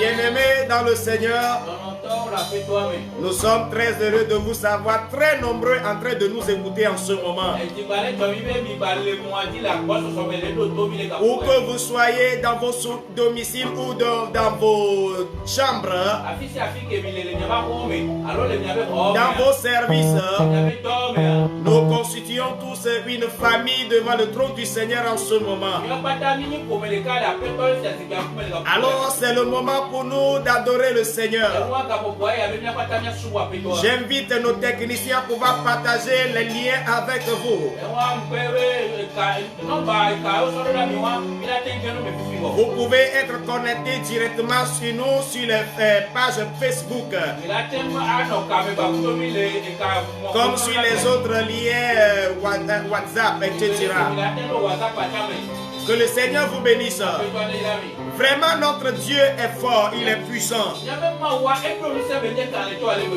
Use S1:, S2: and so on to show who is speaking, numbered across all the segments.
S1: Bien-aimés dans le Seigneur, Nous sommes très heureux de vous savoir très nombreux en train de nous écouter en ce moment. Où que vous soyez dans vos domiciles ou dans vos chambres, dans vos services, nous constituons tous une famille devant le trône du Seigneur en ce moment. Alors c'est le moment pour nous d'adorer le Seigneur. J'invite nos techniciens à pouvoir partager les liens avec vous. Vous pouvez être connecté directement sur nous sur les pages Facebook, comme sur les autres liens WhatsApp, etc. Que le Seigneur vous bénisse. Vraiment, notre Dieu est fort, il est puissant.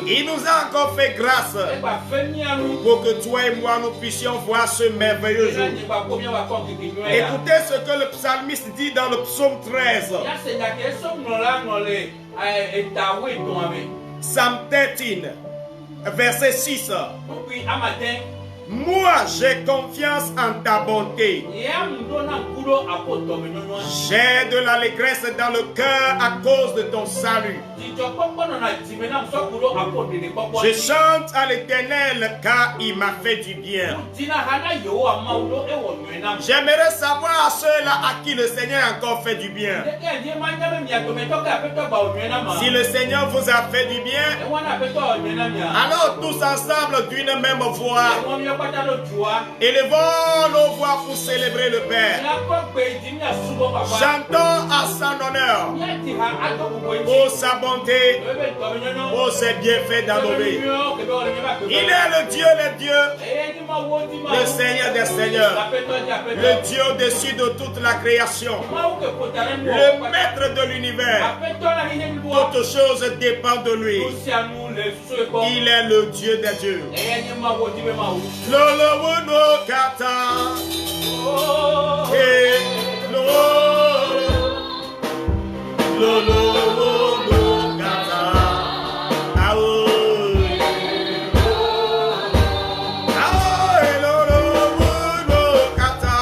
S1: Il nous a encore fait grâce pour que toi et moi nous puissions voir ce merveilleux jour. Écoutez ce que le psalmiste dit dans le psaume 13. Psalm 13, verset 6. Moi, j'ai confiance en ta bonté. J'ai de l'allégresse dans le cœur à cause de ton salut. Je chante à l'Éternel car il m'a fait du bien. J'aimerais savoir à ceux-là à qui le Seigneur a encore fait du bien. Si le Seigneur vous a fait du bien, alors tous ensemble d'une même voix, élevons nos voix pour célébrer le Père. Chantons à son honneur pour sa bonté, pour ses bienfaits dans nos vies. Il est le Dieu des dieux, le Seigneur des seigneurs, le Dieu au-dessus de toute la création, le maître de l'univers. Toute chose dépend de lui. Il est le Dieu des dieux. Lolo wono kata, lolo wono kata, lolo wono kata,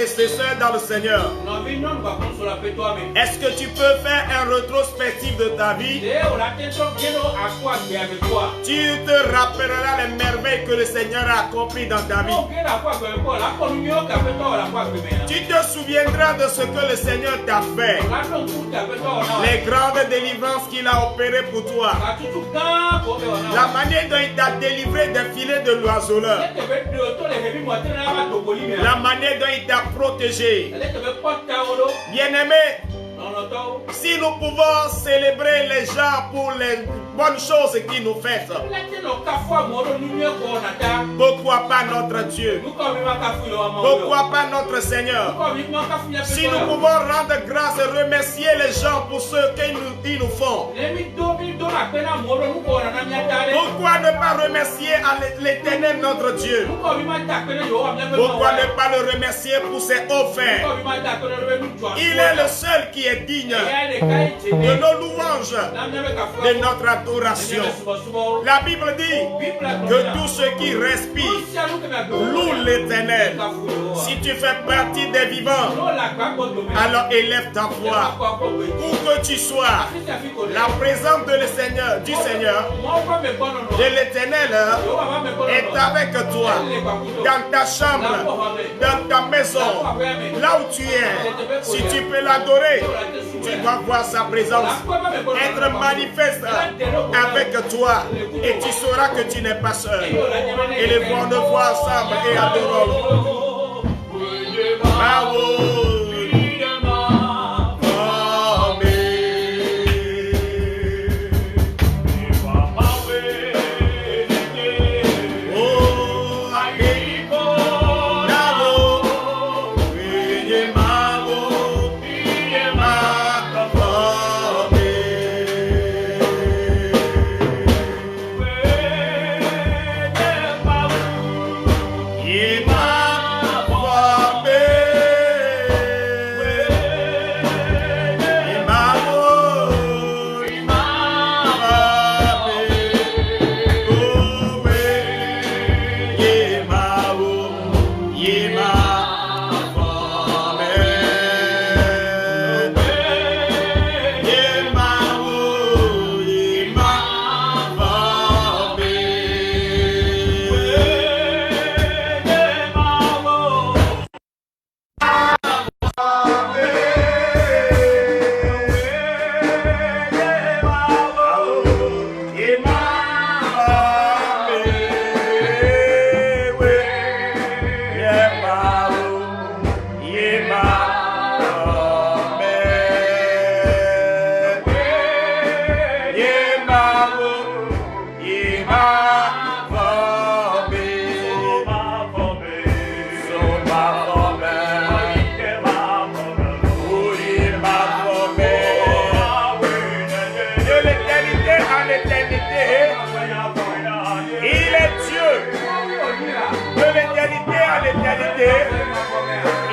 S1: et sœurs dans le Seigneur, est-ce que tu peux faire un rétrospectif de ta vie? Tu te rappelleras les merveilles que le Seigneur a accomplies dans ta vie. Tu te souviendras de ce que le Seigneur t'a fait. Les grandes délivrances qu'il a opérées pour toi. La manière dont il t'a délivré des filets de l'oiseleur. La manière dont il t'a protégé. Bien-aimé, si nous pouvons célébrer les gens pour les bonnes choses qu'ils nous font, pourquoi pas notre Dieu? Pourquoi pas notre Seigneur? Si nous pouvons rendre grâce et remercier les gens pour ce qu'ils nous font, pourquoi ne pas remercier l'Éternel notre Dieu? Pourquoi ne pas le remercier pour ses offertes? Il est le seul qui est digne de nos louanges, de notre adoration. La Bible dit que tous ceux qui respirent louent l'Éternel. Si tu fais partie des vivants, alors élève ta voix. Où que tu sois, la présence de du Seigneur, de l'Éternel est avec toi, dans ta chambre, dans ta maison, là où tu es. Si tu peux l'adorer, tu dois voir sa présence être manifeste avec toi et tu sauras que tu n'es pas seul. Et les voix de voix ensemble et adorons.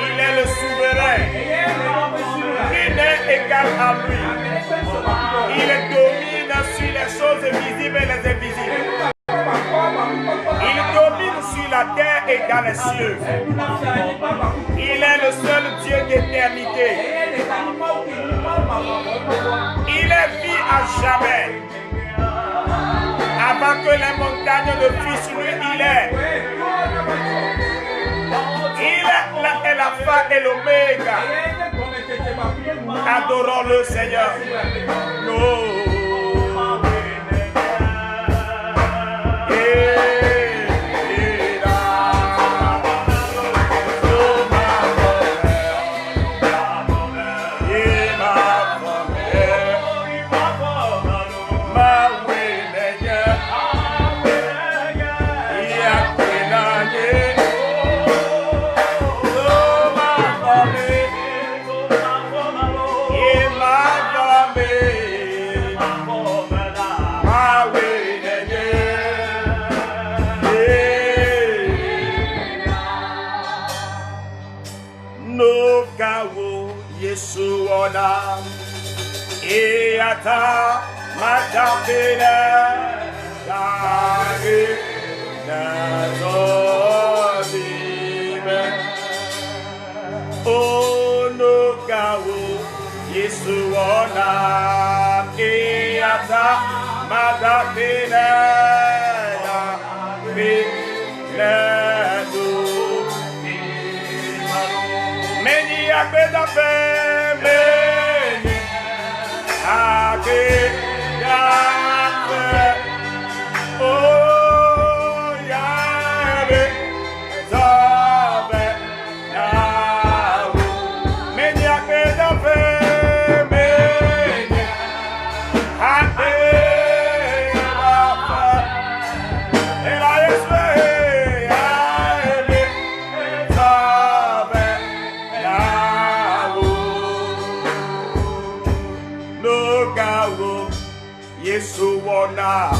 S1: Il est le souverain. Nul n'est égal à lui. Il domine sur les choses visibles et les invisibles. Il domine sur la terre et dans les cieux. Il est le seul Dieu d'éternité. Il est vie à jamais. Avant que les montagnes ne fussent lui, il est. Il est l'alpha et l'oméga. Adorons le Seigneur. Et ata matapela dagi nazobime no kawo Yesu ona iyata madapina Ledo Many a better family Oh, Yahweh, Zabe, Yahweh Many a better family Yesu wona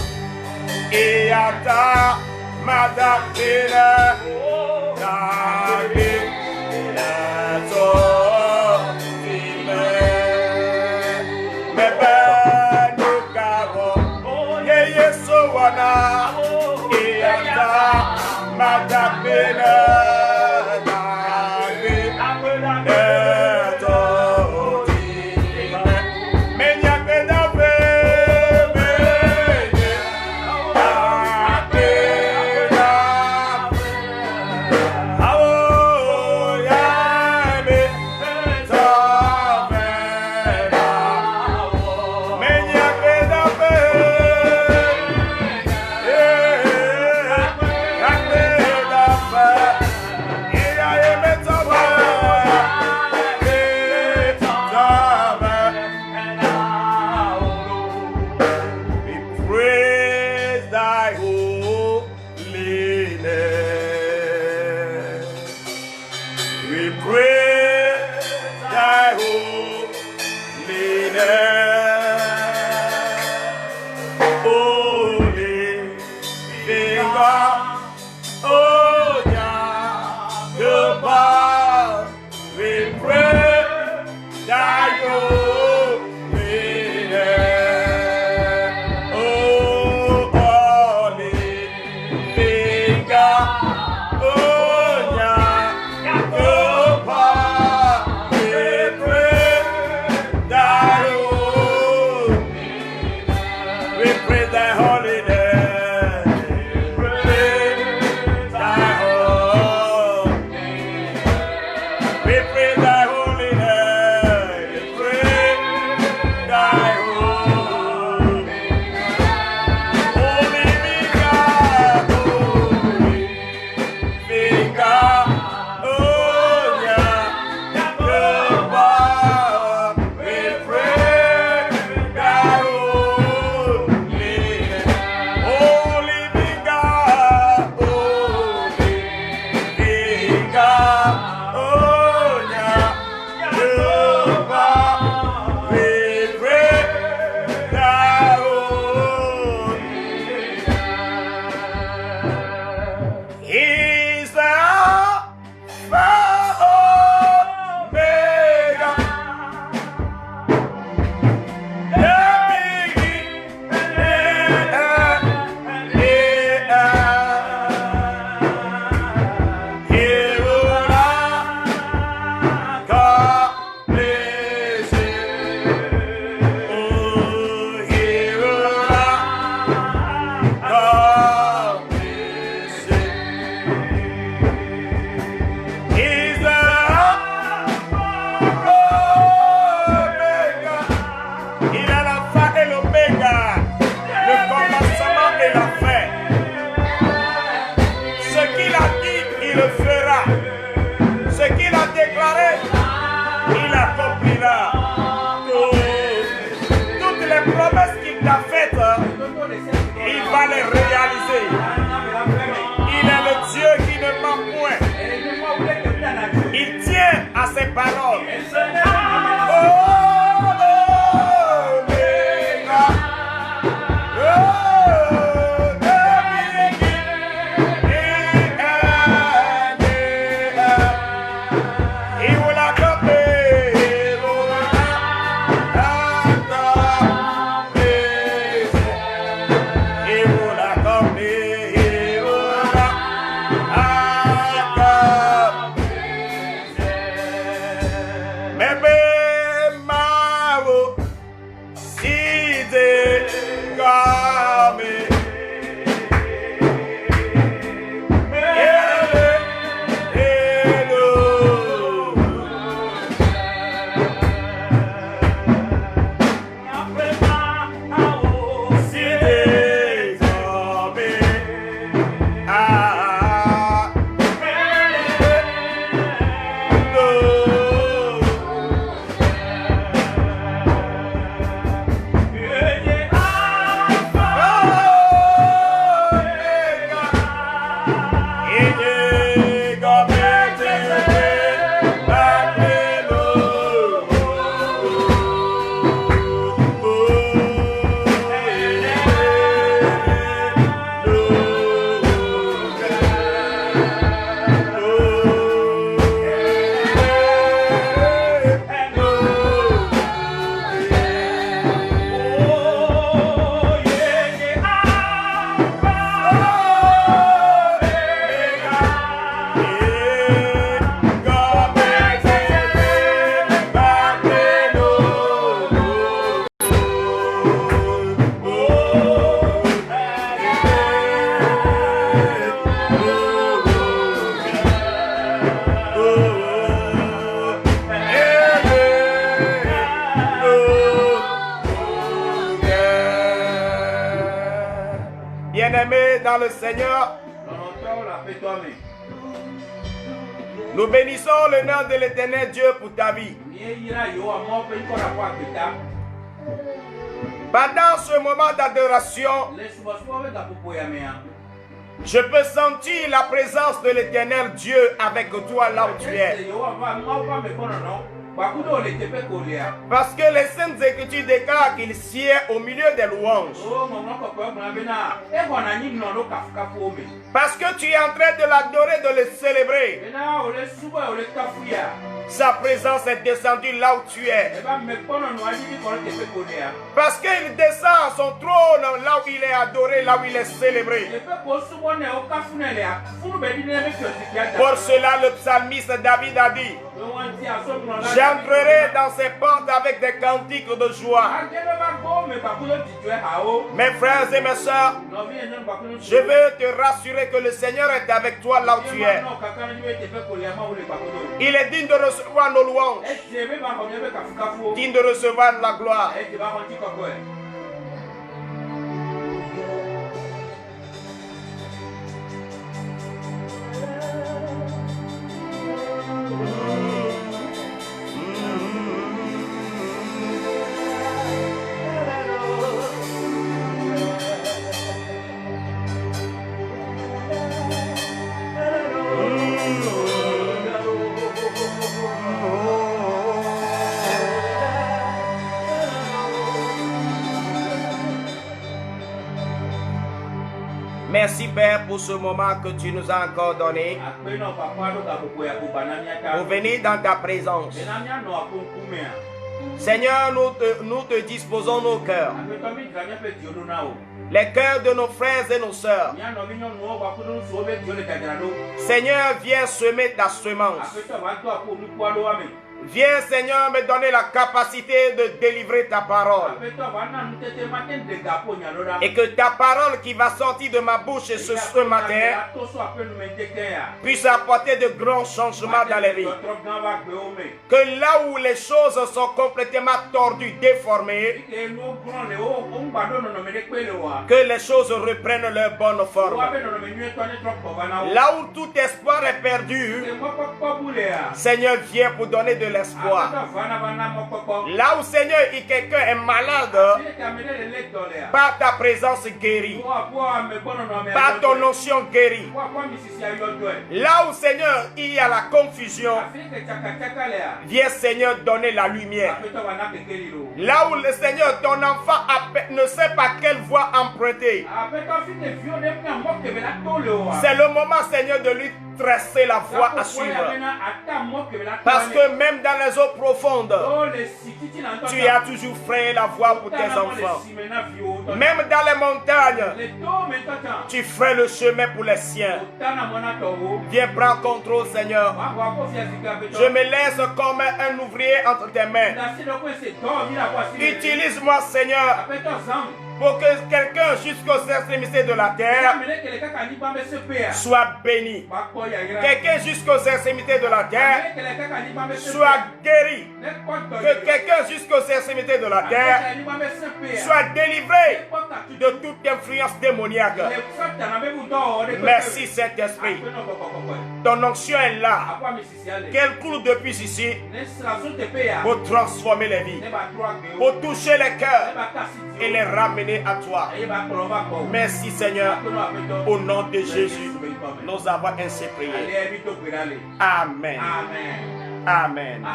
S1: eata madapira nage so mebe nukago Yesu wona eata madapira Bien-aimés dans le Seigneur, nous bénissons le nom de l'Éternel Dieu pour ta vie. Pendant ce moment d'adoration, je peux sentir la présence de l'Éternel Dieu avec toi là où tu es. Parce que les Saintes Écritures déclarent qu'il sied au milieu des louanges. Parce que tu es en train de l'adorer, de le célébrer. Sa présence est descendue là où tu es. Parce qu'il descend à son trône là où il est adoré, là où il est célébré. Pour cela, le psalmiste David a dit: j'entrerai dans ses portes avec des cantiques de joie. Mes frères et mes sœurs, je veux te rassurer que le Seigneur est avec toi là où tu es. Il est digne de recevoir nos louanges, digne de recevoir la gloire. Merci Père pour ce moment que tu nous as encore donné pour venir dans ta présence. Seigneur, nous te disposons nos cœurs, les cœurs de nos frères et nos sœurs. Seigneur, viens semer ta semence. Viens, Seigneur, me donner la capacité de délivrer ta parole. Et que ta parole qui va sortir de ma bouche ce matin puisse apporter de grands changements dans les vies. Que là où les choses sont complètement tordues, déformées, que les choses reprennent leur bonne forme. Là où tout espoir est perdu, Seigneur, viens pour donner de l'espoir. Là où, Seigneur, quelqu'un est malade, par ta présence guérie, par ton onction guérie. Là où, Seigneur, il y a la confusion, viens, Seigneur, donner la lumière. Là où le Seigneur, ton enfant ne sait pas quelle voie emprunter, c'est le moment, Seigneur, de lui tracer la voie à suivre. Parce que même dans les eaux profondes, tu as toujours frayé la voie pour tes enfants. Même dans les montagnes, tu ferais le chemin pour les siens. Viens prendre contrôle, Seigneur. Je me laisse comme un ouvrier entre tes mains. Utilise-moi, Seigneur, pour que quelqu'un jusqu'aux extrémités de la terre soit béni. Quelqu'un jusqu'aux extrémités de la terre soit guéri. Que quelqu'un jusqu'aux extrémités de la terre soit délivré de toute influence démoniaque. Merci Saint-Esprit. Ton onction est là. Qu'elle coule depuis ici pour transformer les vies, pour toucher les cœurs et les ramener à toi. Merci Seigneur. Au nom de Jésus, nous avons ainsi prié. Amen. Amen.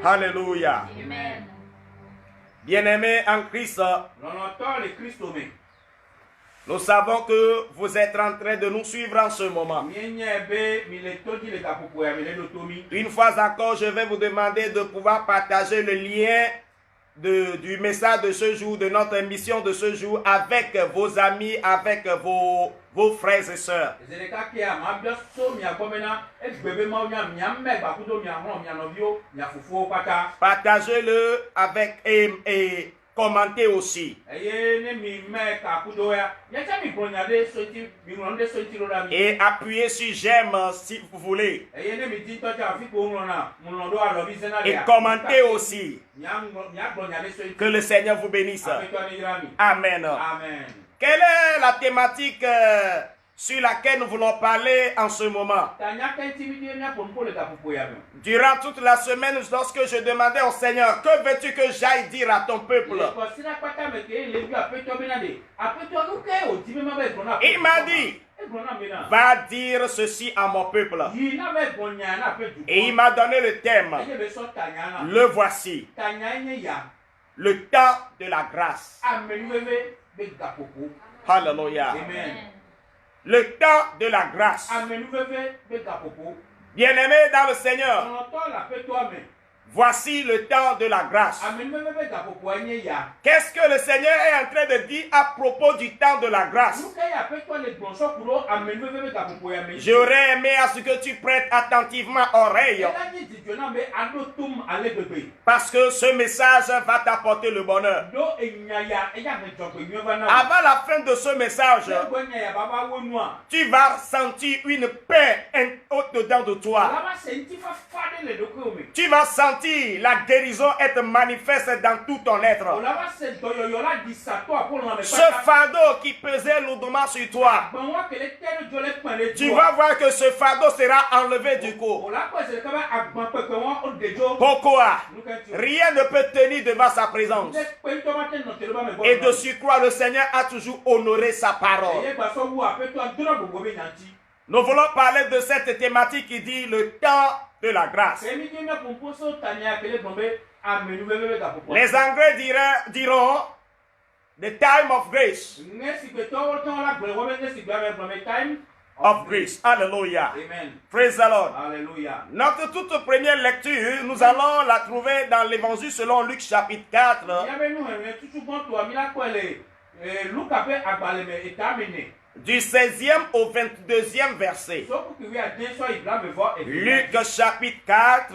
S1: Alléluia. Bien-aimés en Christ, nous savons que vous êtes en train de nous suivre en ce moment. Une fois encore, je vais vous demander de pouvoir partager le lien du message de ce jour, de notre émission de ce jour avec vos amis, avec vos frères et sœurs. Partagez-le avec et commentez aussi. Et appuyez sur j'aime si vous voulez. Et commentez aussi. Que le Seigneur vous bénisse. Amen.
S2: Amen.
S1: Quelle est la thématique sur laquelle nous voulons parler en ce moment? Durant toute la semaine, lorsque je demandais au Seigneur, que veux-tu que j'aille dire à ton peuple? Il m'a dit, va dire ceci à mon peuple. Et il m'a donné le thème. Le voici. Le temps de la grâce. Alléluia.
S2: Amen.
S1: Le temps de la grâce. Bien-aimés dans le Seigneur, voici le temps de la grâce. Qu'est-ce que le Seigneur est en train de dire à propos du temps de la grâce? J'aurais aimé à ce que tu prêtes attentivement oreille, parce que ce message va t'apporter le bonheur. Avant la fin de ce message, tu vas sentir une paix au-dedans de toi. Tu vas sentir la guérison être manifeste dans tout ton être. Ce fardeau qui pesait lourdement sur toi, tu vas voir que ce fardeau sera enlevé du coup. Pourquoi? Rien ne peut tenir devant sa présence. Et de surcroît, le Seigneur a toujours honoré sa parole. Nous voulons parler de cette thématique qui dit le temps de la grâce. Les Anglais diront the time of grace. Of grace. Hallelujah.
S2: Amen.
S1: Praise the Lord.
S2: Hallelujah.
S1: Notre toute première lecture, nous allons la trouver dans l'évangile selon Luc chapitre 4. Du 16e au 22e verset. Luc chapitre 4,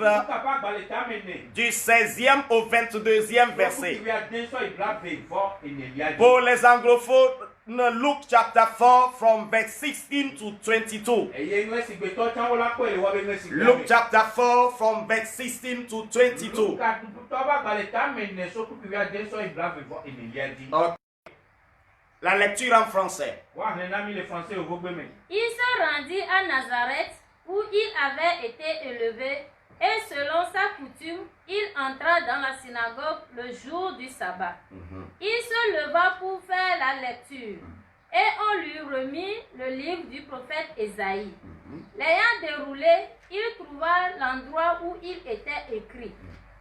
S1: du 16e au 22e verset. Pour les anglophones, Luke chapter 4 from verse 16 to 22. Luke chapter 4 from verse 16 to 22. Okay. La lecture en français.
S3: Il se rendit à Nazareth où il avait été élevé et selon sa coutume, il entra dans la synagogue le jour du sabbat. Il se leva pour faire la lecture et on lui remit le livre du prophète Ésaïe. L'ayant déroulé, il trouva l'endroit où il était écrit: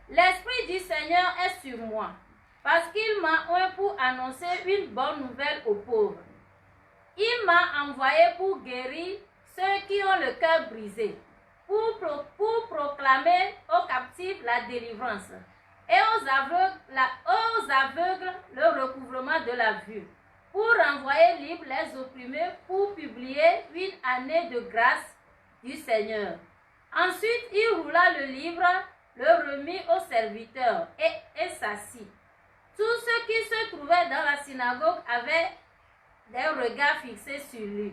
S3: L'Esprit du Seigneur est sur moi, parce qu'il m'a oint pour annoncer une bonne nouvelle aux pauvres. Il m'a envoyé pour guérir ceux qui ont le cœur brisé, pour proclamer aux captifs la délivrance, et aux aveugles le recouvrement de la vue, pour renvoyer libres les opprimés, pour publier une année de grâce du Seigneur. Ensuite, il roula le livre, le remit au serviteur et s'assit. Tous ceux qui se trouvaient dans la synagogue avaient des regards fixés sur lui.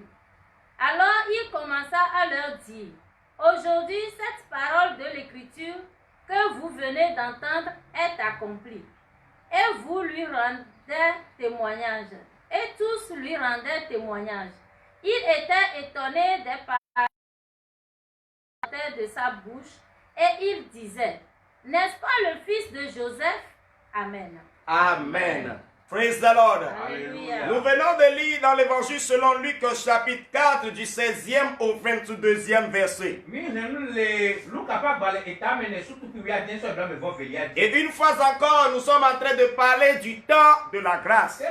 S3: Alors il commença à leur dire: Aujourd'hui, cette parole de l'Écriture que vous venez d'entendre est accomplie. Et vous lui rendez témoignage. Et tous lui rendaient témoignage. Il était étonné des paroles de sa bouche et il disait: N'est-ce pas le fils de Joseph? Amen.
S1: Amen. Praise the Lord.
S3: Alléluia.
S1: Nous venons de lire dans l'évangile selon Luc chapitre 4 du 16e au 22e verset. Et une fois encore, nous sommes en train de parler du temps de la grâce.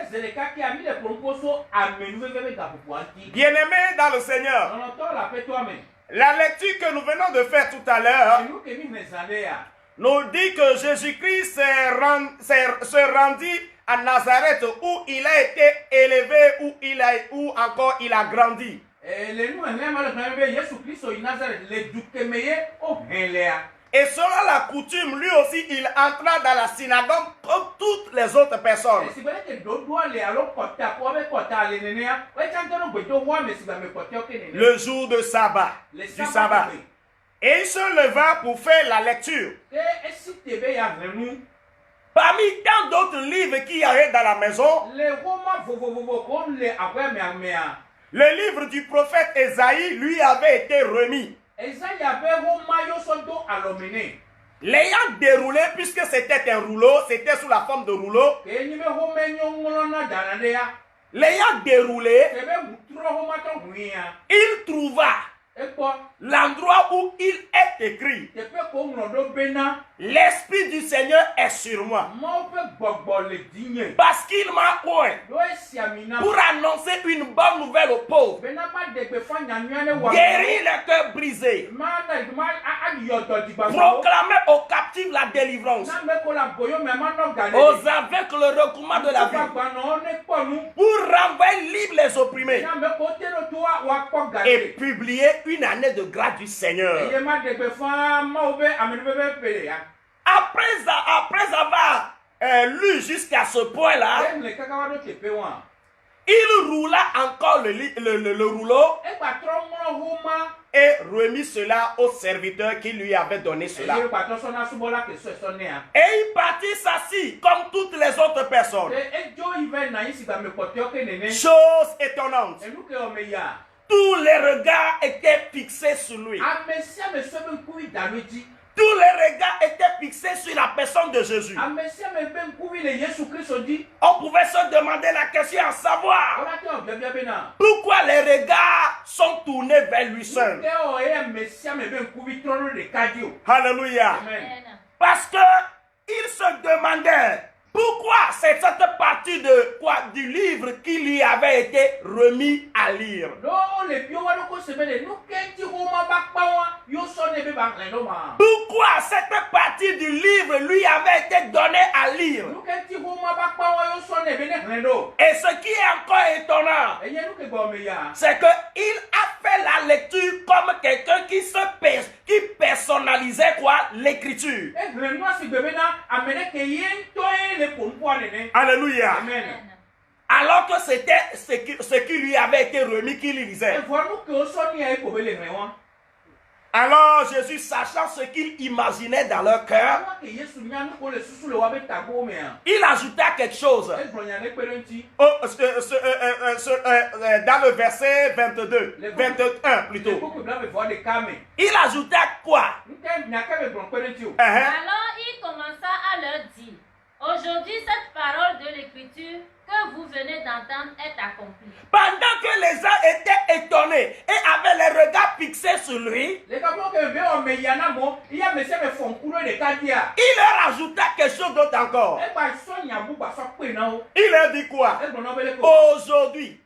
S1: Bien-aimés dans le Seigneur, la lecture que nous venons de faire tout à l'heure nous dit que Jésus-Christ se rendit à Nazareth où il a été élevé, où encore il a grandi. Et selon la coutume, lui aussi, il entra dans la synagogue comme toutes les autres personnes. Le jour de sabbat, du sabbat. Et il se leva pour faire la lecture. Parmi tant d'autres livres qu'il y avait dans la maison, le livre du prophète Ésaïe lui avait été remis. L'ayant déroulé, puisque c'était un rouleau, c'était sous la forme de rouleau. L'ayant déroulé, il trouva l'endroit où il est écrit: l'Esprit du Seigneur est sur moi, parce qu'il m'a oint pour annoncer une bonne nouvelle aux pauvres, guérir les cœurs brisés, proclamer aux captifs la délivrance, aux aveugles le recouvrement de la vie, pour renvoyer libres les opprimés et publier une année de grâce du Seigneur. Après avoir lu jusqu'à ce point-là, il roula encore le rouleau et remit cela au serviteur qui lui avait donné cela. Et il partit s'assit comme toutes les autres personnes. Chose étonnante. Tous les regards étaient fixés sur lui. Tous les regards étaient fixés sur la personne de Jésus. On pouvait se demander la question à savoir pourquoi les regards sont tournés vers lui seul. Alléluia.
S3: Amen.
S1: Parce que il se demandait pourquoi c'est cette partie du livre qui lui avait été remis à lire. Pourquoi cette partie du livre lui avait été donnée à lire. Et ce qui est encore étonnant, c'est qu'il a fait la lecture comme quelqu'un qui personnalisait l'écriture. Alléluia.
S3: Amen.
S1: Alors que c'était ce qui lui avait été remis qu'il lisait. Alors Jésus, sachant ce qu'il imaginait dans leur cœur, il ajouta quelque chose. Dans le verset 22, 21 plutôt. Il ajouta quoi?
S3: Alors il commença à leur dire: aujourd'hui, cette parole de l'Écriture que vous venez d'entendre est accomplie.
S1: Pendant que les gens étaient étonnés et avaient les regards fixés sur lui, il leur ajouta quelque chose d'autre encore. Il leur dit quoi? Aujourd'hui,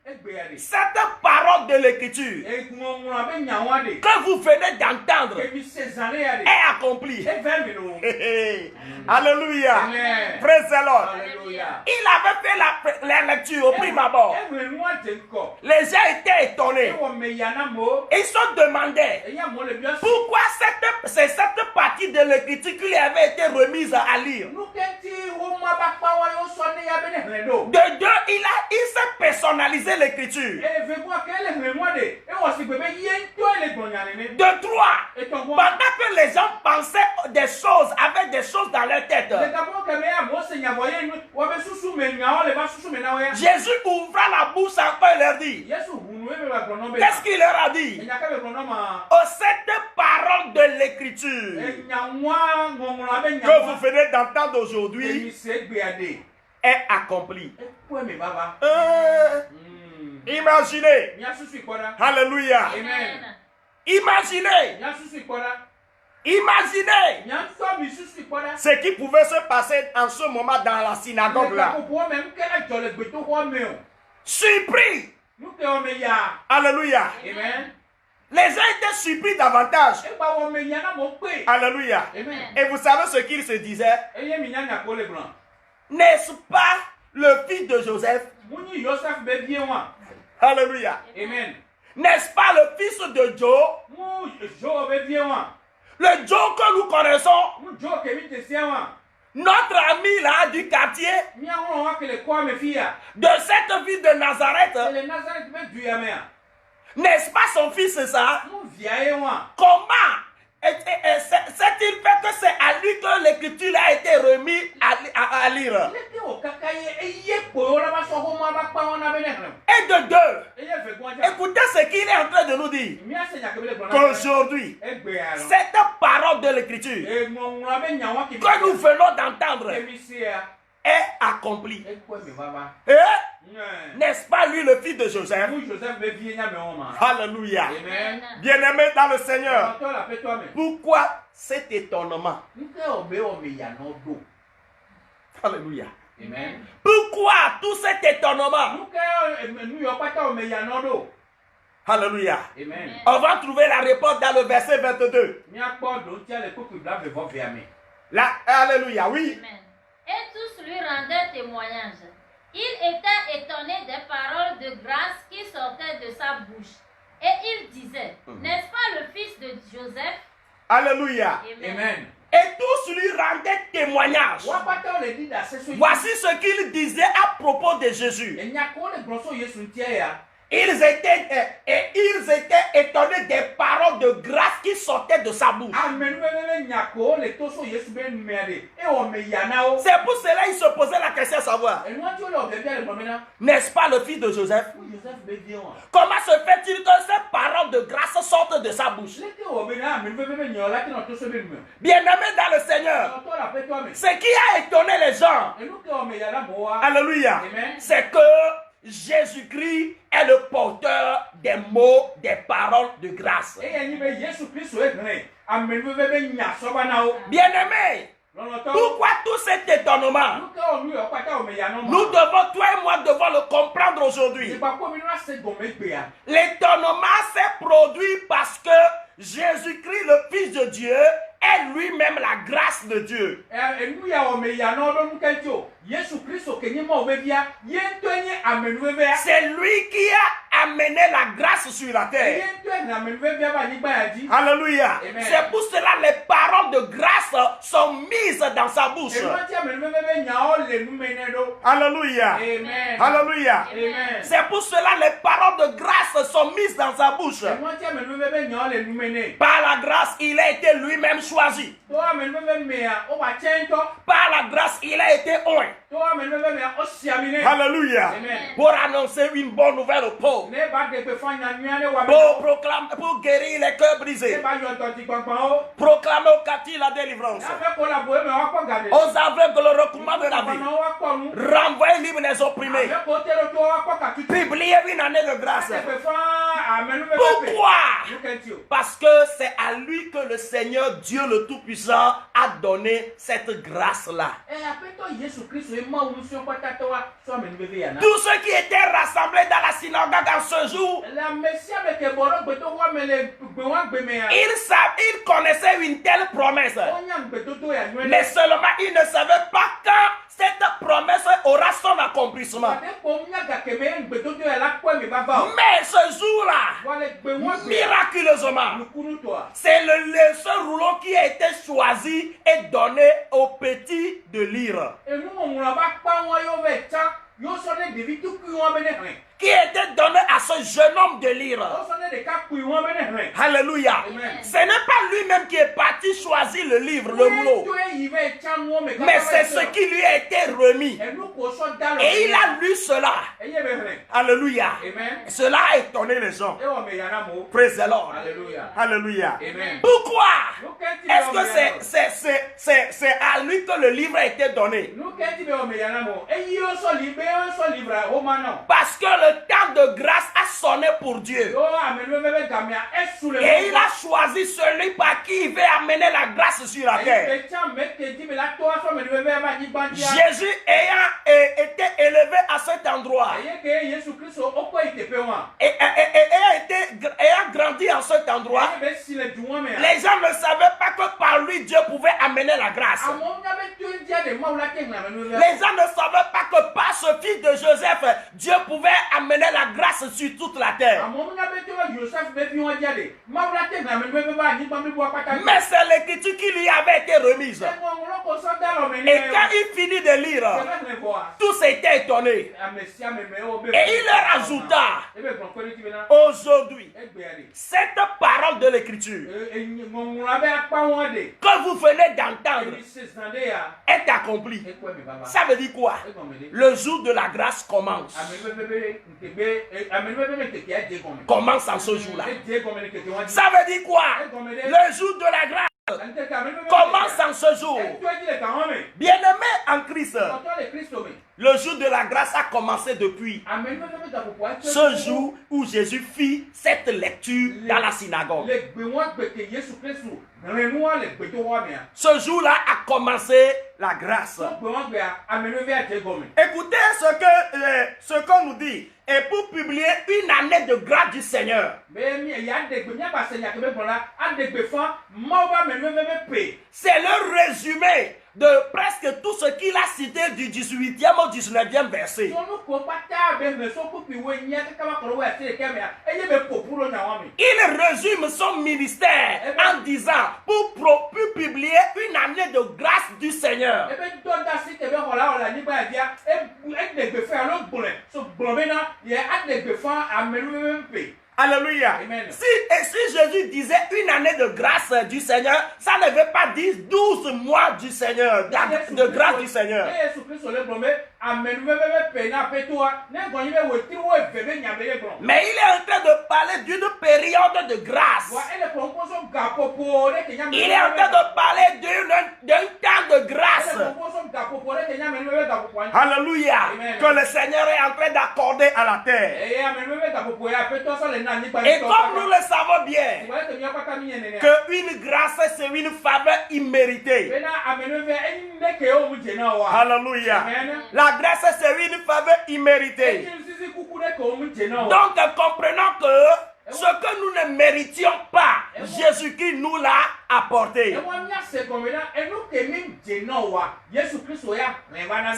S1: cette parole de l'Écriture que vous venez d'entendre est accomplie. Alléluia. Praise the Lord. Il avait fait la lecture au prime abord. Les gens étaient étonnés. Ils se demandaient pourquoi c'est cette partie de l'écriture qui lui avait été remise à lire. De deux, il s'est personnalisé l'écriture. De trois, pendant que les gens pensaient des choses, avaient des choses dans leur tête, Jésus ouvra la bouche encore et leur dit. Qu'est-ce qu'il leur a dit? Cette parole de l'écriture que vous venez d'entendre aujourd'hui est accomplie. Imaginez. Alléluia. Imaginez. Imaginez ce qui pouvait se passer en ce moment dans la synagogue là. Surpris. Alléluia. Les gens étaient surpris davantage. Alléluia. Et vous savez ce qu'ils se disaient? N'est-ce pas le fils de Joseph? Alléluia. N'est-ce pas le fils de Joe? Le Joe que nous connaissons, notre ami là du quartier, de cette ville de Nazareth, n'est-ce pas son fils, c'est ça? Comment s'est-il fait que c'est à lui que l'écriture a été remise à lire? Et de deux, écoutez ce qu'il est en train de nous dire. Qu'aujourd'hui, cette parole de l'écriture que nous venons d'entendre est accomplie. N'est-ce pas lui le fils de Joseph? Alléluia. Bien-aimé dans le Seigneur, pourquoi cet étonnement? Alléluia. Pourquoi tout cet étonnement? Alléluia. On va trouver la réponse dans le verset 22. Là, alléluia, oui.
S3: Amen. Et tous lui rendaient témoignage. Il était étonné des paroles de grâce qui sortaient de sa bouche. Et il disait, n'est-ce pas le fils de Joseph?
S1: Alléluia.
S3: Amen.
S1: Et tous lui rendaient témoignage. Voici ce qu'il disait à propos de Jésus. Ils étaient étonnés des paroles de grâce qui sortaient de sa bouche. C'est pour cela qu'ils se posaient la question à savoir, n'est-ce pas le fils de Joseph? Comment se fait-il que ces paroles de grâce sortent de sa bouche? Bien-aimé dans le Seigneur, ce qui a étonné les gens, alléluia, c'est que Jésus-Christ est le porteur des mots, des paroles de grâce. Bien-aimé, pourquoi tout cet étonnement? Nous devons, toi et moi, devons le comprendre aujourd'hui. L'étonnement s'est produit parce que Jésus-Christ, le Fils de Dieu, est lui-même la grâce de Dieu. C'est lui qui a amené la grâce sur la terre. Alléluia. C'est pour cela que les paroles de grâce sont mises dans sa bouche. Alléluia.
S3: Amen.
S1: Alléluia.
S3: Amen.
S1: C'est pour cela que les paroles de grâce sont mises dans sa bouche. Par la grâce, il a été lui-même choisi. Par la grâce, il a été oint. Alléluia.
S3: Amen.
S1: Pour annoncer une bonne nouvelle aux pauvres. Pour guérir les cœurs brisés. Proclamer aux captifs la délivrance. Aux aveugles le recommande de la vie. Renvoyer libre les opprimés. Publier une année de grâce. Pourquoi? Parce que c'est à lui que le Seigneur Dieu le Tout-Puissant a donné cette grâce-là. Tous ceux qui étaient rassemblés dans la synagogue en ce jour, ils connaissaient une telle promesse. Mais seulement ils ne savaient pas quand cette promesse aura son accomplissement. Mais ce jour-là, miraculeusement, c'est le seul rouleau qui a été choisi et donné aux petits de lire. Qui était donné à ce jeune homme de lire. Alléluia. Ce n'est pas lui-même qui est parti choisir le livre, le rouleau. Mais c'est ce qui lui a été remis. Et il a lu cela. Alléluia. Cela a étonné les gens. Praise the Lord. Alléluia. Pourquoi? Est-ce que c'est à lui que le livre a été donné? Parce que le temps de grâce a sonné pour Dieu. Et il a choisi celui par qui il veut amener la grâce sur la terre. Jésus ayant été élevé à cet endroit et ayant grandi en cet endroit, les gens ne savaient pas que par lui Dieu pouvait amener la grâce. Les gens ne savaient pas que par ce fils de Joseph, Dieu pouvait amener la grâce sur toute la terre. Mais c'est l'écriture qui lui avait été remise. Et quand il finit de lire, tous étaient étonnés. Et il leur ajouta, aujourd'hui, cette parole de l'écriture que vous venez d'entendre est accomplie. Ça veut dire quoi? Le jour de la grâce commence. Commence en ce jour-là. Ça veut dire quoi? Le jour de la grâce commence en ce jour. Bien-aimé en Christ, le jour de la grâce a commencé depuis ce jour où Jésus fit cette lecture dans la synagogue. Ce jour-là a commencé la grâce. Écoutez ce qu'on nous dit. Et pour publier une année de grâce du Seigneur. C'est le résumé de presque tout ce qu'il a cité du 18e au 19e verset. Il résume son ministère en disant pour publier une année de grâce du Seigneur. Alléluia. Si Jésus disait une année de grâce du Seigneur, ça ne veut pas dire 12 mois du Seigneur, de grâce du Seigneur. Mais il est en train de parler d'une période de grâce. Il est en train de parler d'un temps de grâce. Alléluia. Que le Seigneur est en train d'accorder à la terre. Et comme nous le savons bien, qu'une grâce c'est une faveur imméritée. Alléluia. La grâce c'est une faveur imméritée. Donc comprenons que ce que nous ne méritions pas, Jésus-Christ nous l'a apporté.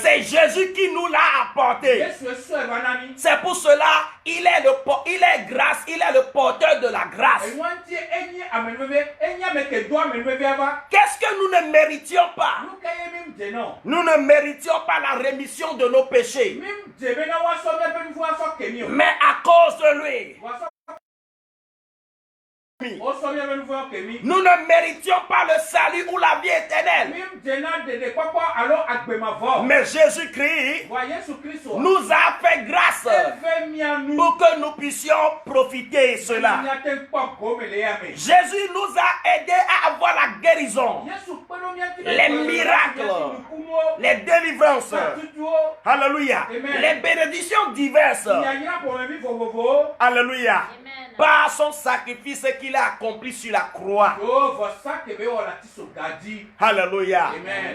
S1: C'est Jésus qui nous l'a apporté. C'est pour cela il est grâce, il est le porteur de la grâce. Qu'est-ce que nous ne méritions pas? Nous ne méritions pas la rémission de nos péchés. Mais à cause de lui, nous ne méritions pas le salut ou la vie éternelle. Mais Jésus-Christ nous a fait grâce pour que nous puissions profiter de cela. Jésus nous a aidés à avoir la guérison, les miracles, les délivrances, alléluia, les bénédictions diverses, alléluia, par son sacrifice qu'il a accompli sur la croix. Alléluia.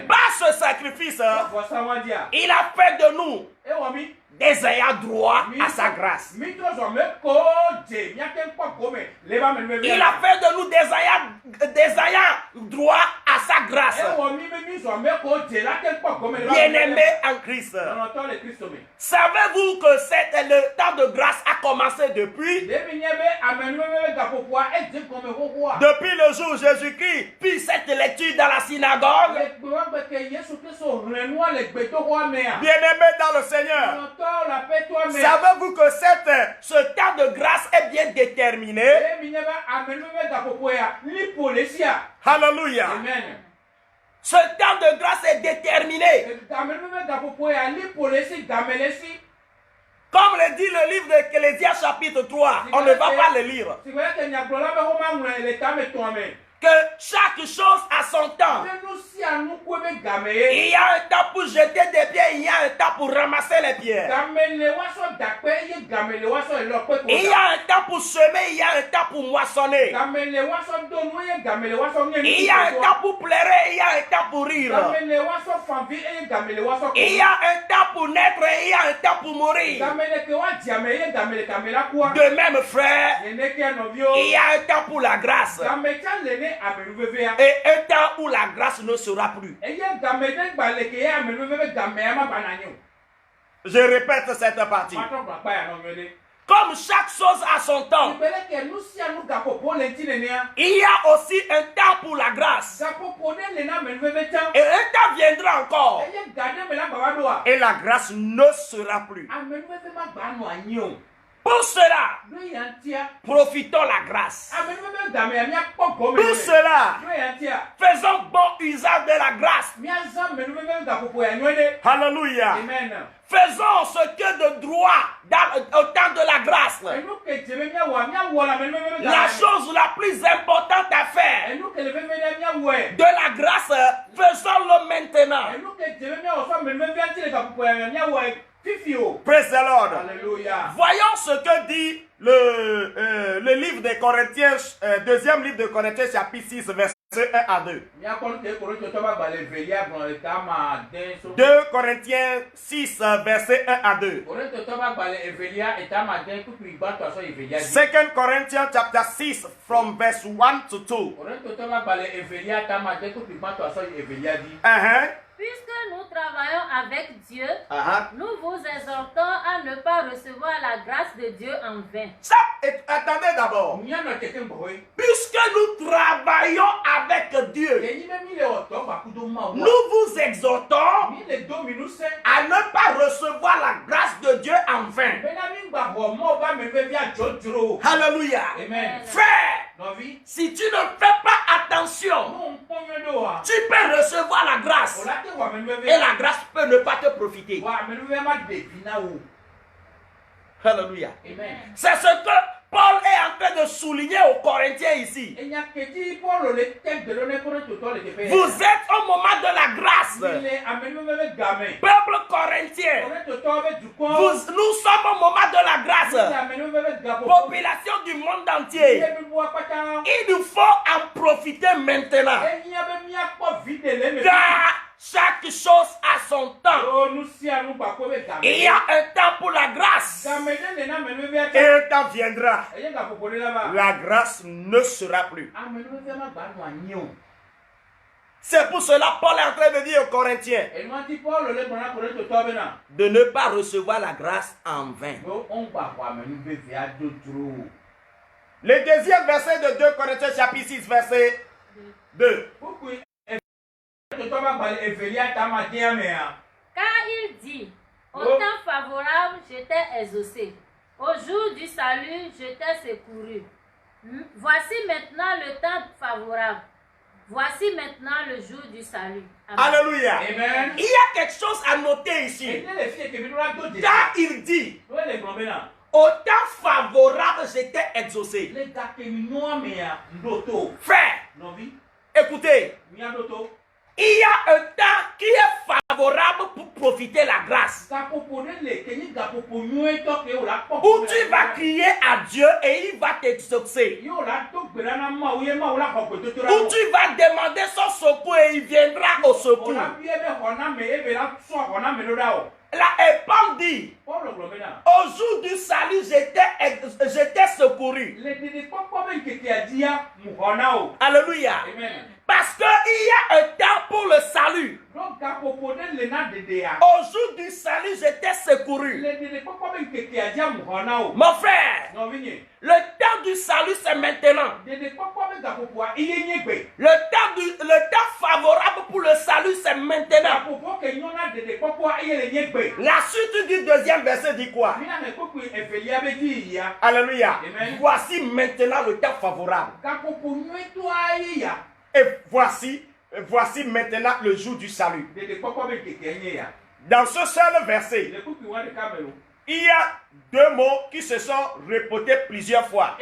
S1: Par ce sacrifice, il a fait de nous des ayants droit à sa grâce. Il a fait de nous des ayants droit à sa grâce. Bien-aimés en Christ, savez-vous que le temps de grâce a commencé depuis le jour où Jésus-Christ fit cette lecture dans la synagogue? Bien-aimés dans le Seigneur, savez-vous que ce temps de grâce est bien déterminé? Alléluia. Ce temps de grâce est déterminé. Comme le dit le livre de Ecclésias chapitre 3, on ne va pas le lire. Que chaque chose a son temps. Il y a un temps pour jeter des pierres, il y a un temps pour ramasser les pierres. Il y a un temps pour semer, il y a un temps pour moissonner. Il y a un temps pour pleurer, il y a un temps pour rire. Il y a un temps pour naître et il y a un temps pour mourir. De même, frère, il y a un temps pour la grâce. Et un temps où la grâce ne sera plus. Je répète cette partie. Comme chaque chose a son temps, il y a aussi un temps pour la grâce. Et un temps viendra encore. Et la grâce ne sera plus. Pour cela, profitons la grâce. Pour cela, faisons bon usage de la grâce. Alléluia.
S2: Amen.
S1: Faisons ce que de droit au temps de la grâce. La chose la plus importante à faire de la grâce, faisons-le maintenant. Praise the Lord.
S2: Alléluia.
S1: Voyons ce que dit le livre des Corinthiens, deuxième livre de Corinthiens, chapitre 6, verset 1 à 2. 2 Corinthiens 6, verset 1 à 2. 2 Corinthians chapter 6, from verse 1 to 2.
S3: Puisque nous travaillons avec Dieu, nous vous exhortons à ne pas recevoir la grâce de Dieu en vain.
S1: Attendez d'abord. Puisque nous travaillons avec Dieu, nous vous exhortons à ne pas recevoir la grâce de Dieu en vain. Alléluia.
S2: Amen.
S1: Frère, si tu ne fais pas attention, tu peux recevoir la grâce. Et la grâce peut ne pas te profiter. Alléluia. C'est ce que Paul est en train de souligner aux Corinthiens ici. Vous êtes au moment de la grâce. Peuple corinthien, nous sommes au moment de la grâce. Population du monde entier. Il nous faut en profiter maintenant. Car chaque chose a son temps. Il y a un temps pour la grâce. Et un temps viendra. La grâce ne sera plus. C'est pour cela Paul est en train de dire aux Corinthiens de ne pas recevoir la grâce en vain. Le deuxième verset de 2 Corinthiens chapitre 6 verset 2.
S3: Car il dit, au temps favorable, je t'ai exaucé. Au jour du salut, je t'ai secouru. Voici maintenant le temps favorable. Voici maintenant le jour du salut. Amen.
S1: Alléluia.
S2: Amen.
S1: Il y a quelque chose à noter ici. Car il dit, au temps favorable, j'étais exaucé. Frère, écoutez. Il y a un temps qui est favorable pour profiter de la grâce. Où tu vas crier à Dieu et il va t'exaucer. Où tu vas demander son secours et il viendra au secours. Là, et Paul dit, au jour du salut, j'étais secouru. Alléluia.
S2: Amen.
S1: Parce qu'il y a un temps pour le salut. Au jour du salut, j'étais secouru. Mon frère, le temps du salut, c'est maintenant. Le temps favorable pour le salut, c'est maintenant. La suite du deuxième verset dit quoi? Alléluia.
S2: Amen.
S1: Voici maintenant le temps favorable. Et voici maintenant le jour du salut. Dans ce seul verset, il y a deux mots qui se sont répétés plusieurs fois.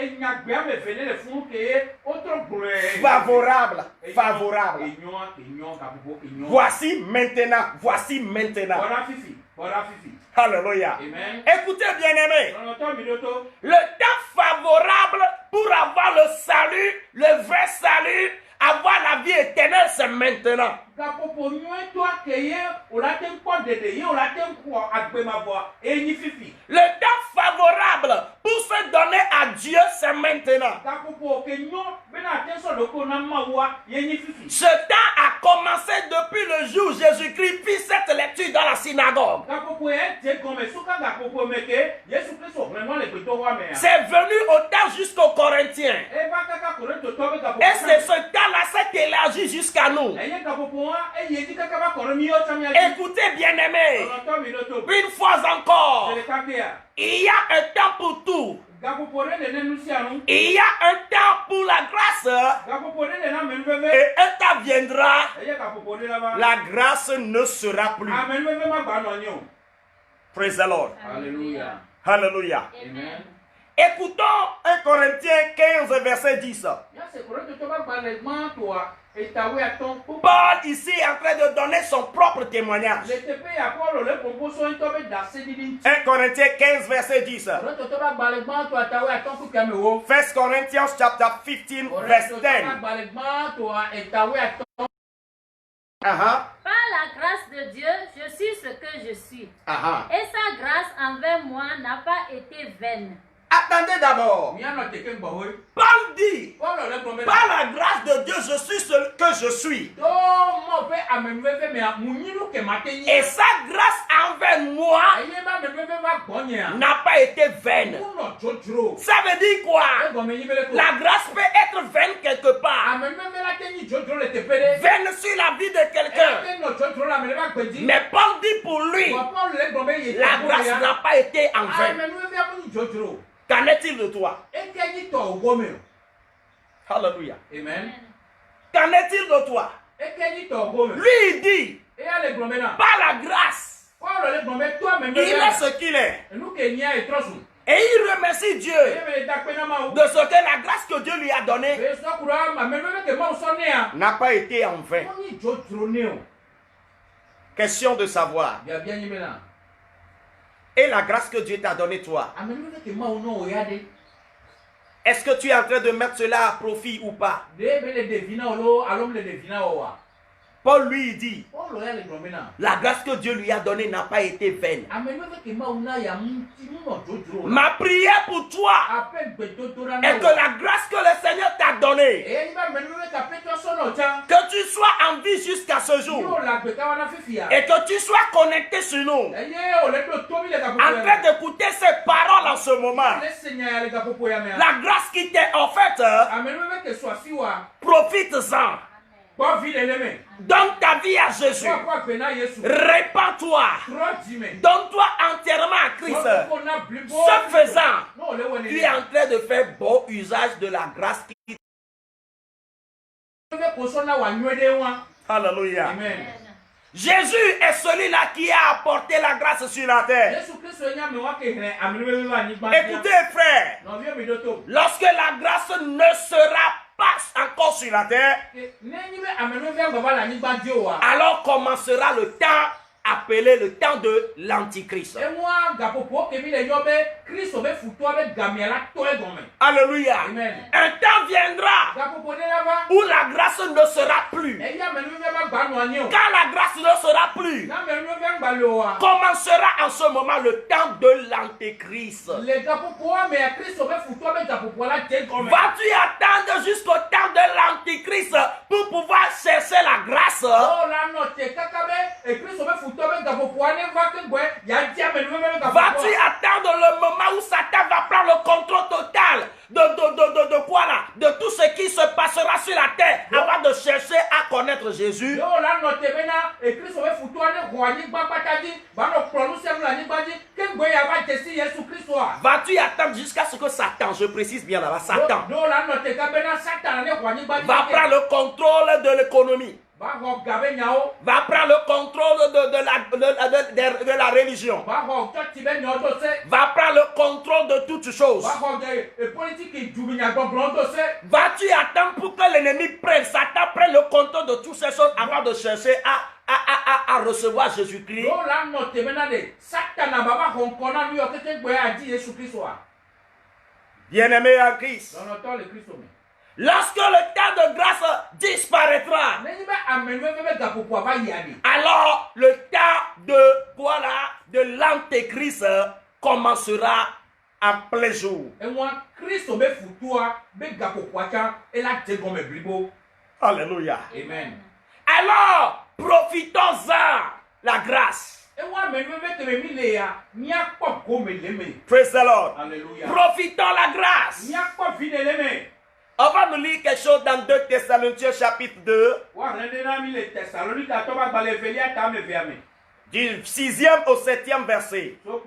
S1: Favorable, favorable. Voici maintenant, voici maintenant. Alléluia.
S2: Amen.
S1: Écoutez, bien-aimés, le temps favorable pour avoir le salut, le vrai salut, avoir la vie éternelle, c'est maintenant. Le temps favorable pour se donner à Dieu, c'est maintenant. Ce temps a
S2: commencé depuis le jour où Jésus-Christ fit cette lecture dans la synagogue. C'est venu au temps jusqu'aux Corinthiens. Et c'est ce temps-là s'est élargi jusqu'à nous. Écoutez, bien-aimés, une fois encore, il y a un temps pour tout. Il y a un temps pour la grâce et un temps viendra, la grâce ne sera plus. Praise the Lord.
S1: Alléluia.
S2: Hallelujah.
S1: Amen.
S2: Écoutons 1 Corinthiens 15, verset 10. Paul ici est en train de donner son propre témoignage. 1 Corinthiens 15, verset 10. 1 Corinthians chapter 15, verset 10.
S3: Par la grâce de Dieu, je suis ce que je suis. Et sa grâce envers moi n'a pas été vaine.
S2: Attendez d'abord. Paul dit, par la grâce de Dieu, je suis ce que je suis. Et sa grâce envers moi n'a pas été vaine. Ça veut dire quoi? La grâce peut être vaine quelque part. Vaine sur la vie de quelqu'un. Mais Paul dit pour lui, la grâce n'a pas été en vain. Qu'en est-il de toi? Alléluia.
S1: Amen.
S2: Qu'en est-il de toi? Lui il dit, par la grâce, il est ce qu'il est. Et il remercie Dieu de ce que la grâce que Dieu lui a donnée n'a pas été en vain. Question de savoir. Et la grâce que Dieu t'a donnée, toi, est-ce que tu es en train de mettre cela à profit ou pas? Paul lui dit, la grâce que Dieu lui a donnée n'a pas été vaine. Ma prière pour toi est que la grâce que le Seigneur t'a donnée, que tu sois en vie jusqu'à ce jour et que tu sois connecté sur nous, en train d'écouter ces paroles en ce moment. La grâce qui t'est offerte, profites-en. Donne ta vie à Jésus. Répands-toi. Donne-toi entièrement à Christ. Ce faisant, tu es en train de faire bon usage de la grâce qui... Alléluia.
S1: Amen.
S2: Jésus est celui-là qui a apporté la grâce sur la terre. Écoutez, frère, lorsque la grâce ne sera pas encore sur la terre, alors commencera le temps appelé le temps de l'Antichrist. Alléluia.
S1: Amen.
S2: Un temps viendra où la grâce ne sera plus. Quand la grâce ne sera plus, commencera en ce moment le temps de l'Antéchrist. Vas-tu attendre jusqu'au temps de l'Antéchrist pour pouvoir chercher la grâce? Vas-tu attendre le moment où Satan va prendre le contrôle total de quoi là? De tout ce qui se passera sur la terre avant de chercher à connaître Jésus? Vas-tu attendre jusqu'à ce que Satan, je précise bien là-bas, Satan va prendre le contrôle de l'économie, va prendre le contrôle de la religion, va prendre le contrôle de toutes choses? Vas-tu attendre pour que l'ennemi prenne, Satan prenne le contrôle de toutes ces choses avant de chercher à recevoir Jésus-Christ? Bien-aimé en Christ, lorsque le temps de grâce disparaîtra, alors le temps de l'Antéchrist commencera en plein jour. Alléluia.
S1: Amen.
S2: Alors, profitons-en la grâce.
S1: Praise the Lord.
S4: Alléluia.
S2: Profitons la grâce. On va nous lire quelque chose dans 2 Thessaloniciens chapitre 2. Du 6e au 7e verset. 2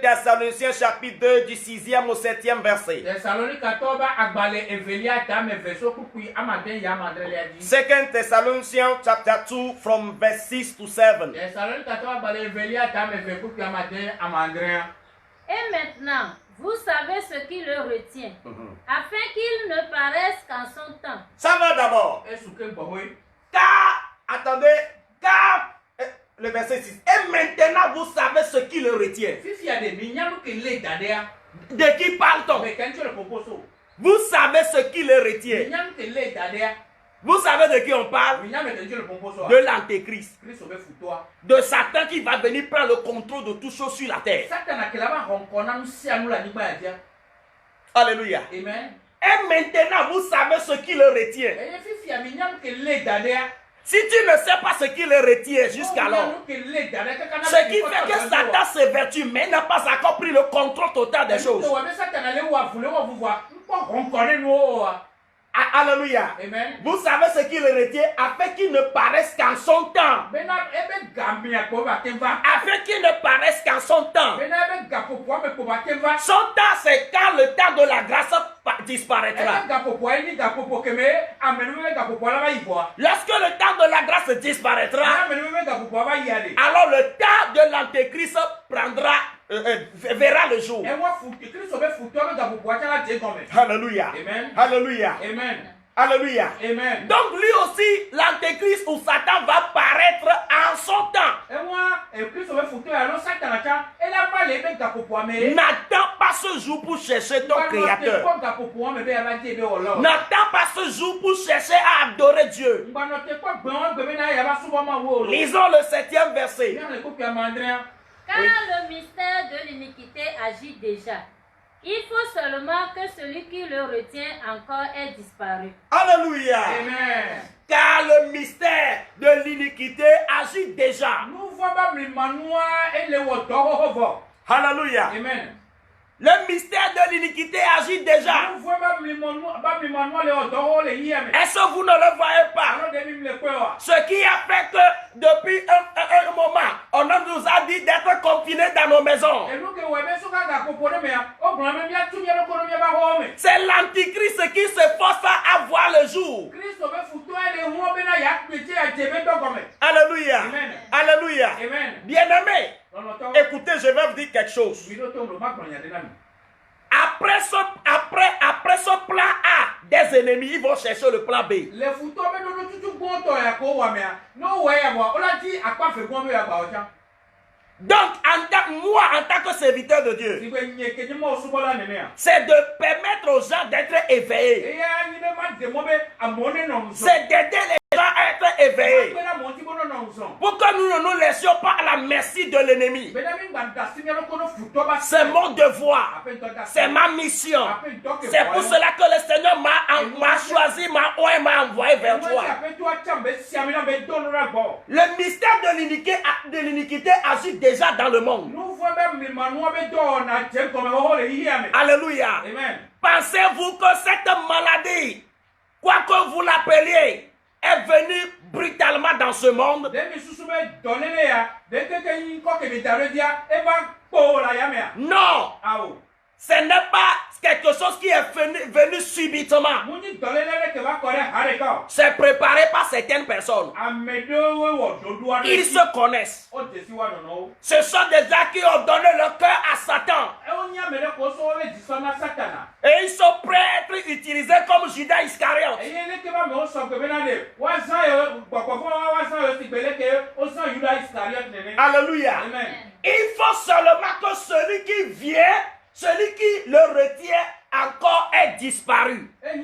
S2: Thessaloniciens chapitre 2 du 6e au 7e verset. 2 Thessalonians chapter 2 from verse 6 to 7.
S3: Et maintenant, vous savez ce qui le retient, afin qu'il ne paraisse qu'en son temps.
S1: Ça va d'abord.
S2: Car, attendez, car, le verset 6. Et maintenant, vous savez ce qui le retient. De qui parle-t-on? Vous savez ce qui le retient. Vous savez de qui on parle? De l'antéchrist. De Satan qui va venir prendre le contrôle de toutes choses sur la terre. Alléluia.
S4: Amen.
S2: Et maintenant, vous savez ce qui le retient. Si tu ne sais pas ce qui le retient jusqu'alors, ce qui fait que Satan s'évertue, mais n'a pas encore pris le contrôle total des choses. Alléluia.
S4: Amen.
S2: Vous savez ce qui le retient afin qu'il ne paraisse qu'en son temps. Afin qu'il ne paraisse qu'en son temps. Son temps, c'est quand le temps de la grâce disparaîtra. Lorsque le temps de la grâce disparaîtra, alors le temps de l'antéchrist prendra verra le jour. Alléluia.
S4: Amen.
S2: Alléluia.
S4: Amen.
S2: Alléluia.
S4: Amen.
S2: Donc lui aussi, l'antéchrist ou Satan va paraître en son temps. N'attends pas ce jour pour chercher ton créateur. N'attends pas ce jour pour chercher à adorer Dieu. Lisons le 7e verset.
S3: Car le mystère de l'iniquité agit déjà. Il faut seulement que celui qui le retient encore ait disparu.
S2: Alléluia.
S4: Amen.
S2: Car le mystère de l'iniquité agit déjà. Alléluia.
S4: Amen.
S2: Le mystère de l'iniquité agit déjà. Est-ce que vous ne le voyez pas? Ce qui a fait que depuis un moment, on nous a dit d'être confinés dans nos maisons. C'est l'antichrist qui se force à voir le jour. Alléluia.
S4: Amen.
S2: Alléluia.
S4: Amen.
S2: Bien-aimés, écoutez, je vais vous dire quelque chose. Après ce plan A des ennemis, ils vont chercher le plan B. Donc, moi, en tant que serviteur de Dieu, c'est de permettre aux gens d'être éveillés. C'est d'aider les gens à être éveillés. Pour que nous ne nous laissions pas à la merci de l'ennemi. C'est mon devoir. C'est ma mission. C'est pour cela que le Seigneur m'a choisi, m'a envoyé vers toi. Le mystère de l'iniquité agit déjà dans le monde. Alléluia.
S4: Amen.
S2: Pensez-vous que cette maladie, quoi que vous l'appeliez, est venue brutalement dans ce monde? Non. Ce n'est pas quelque chose qui est venu subitement. C'est préparé par certaines personnes. Ils se connaissent. Ce sont des gens qui ont donné leur cœur à Satan. Et ils sont prêts à être utilisés comme Judas Iscariote. Alléluia.
S4: Amen.
S2: Il faut seulement que celui qui vient, celui qui le retient encore est disparu. Est-ce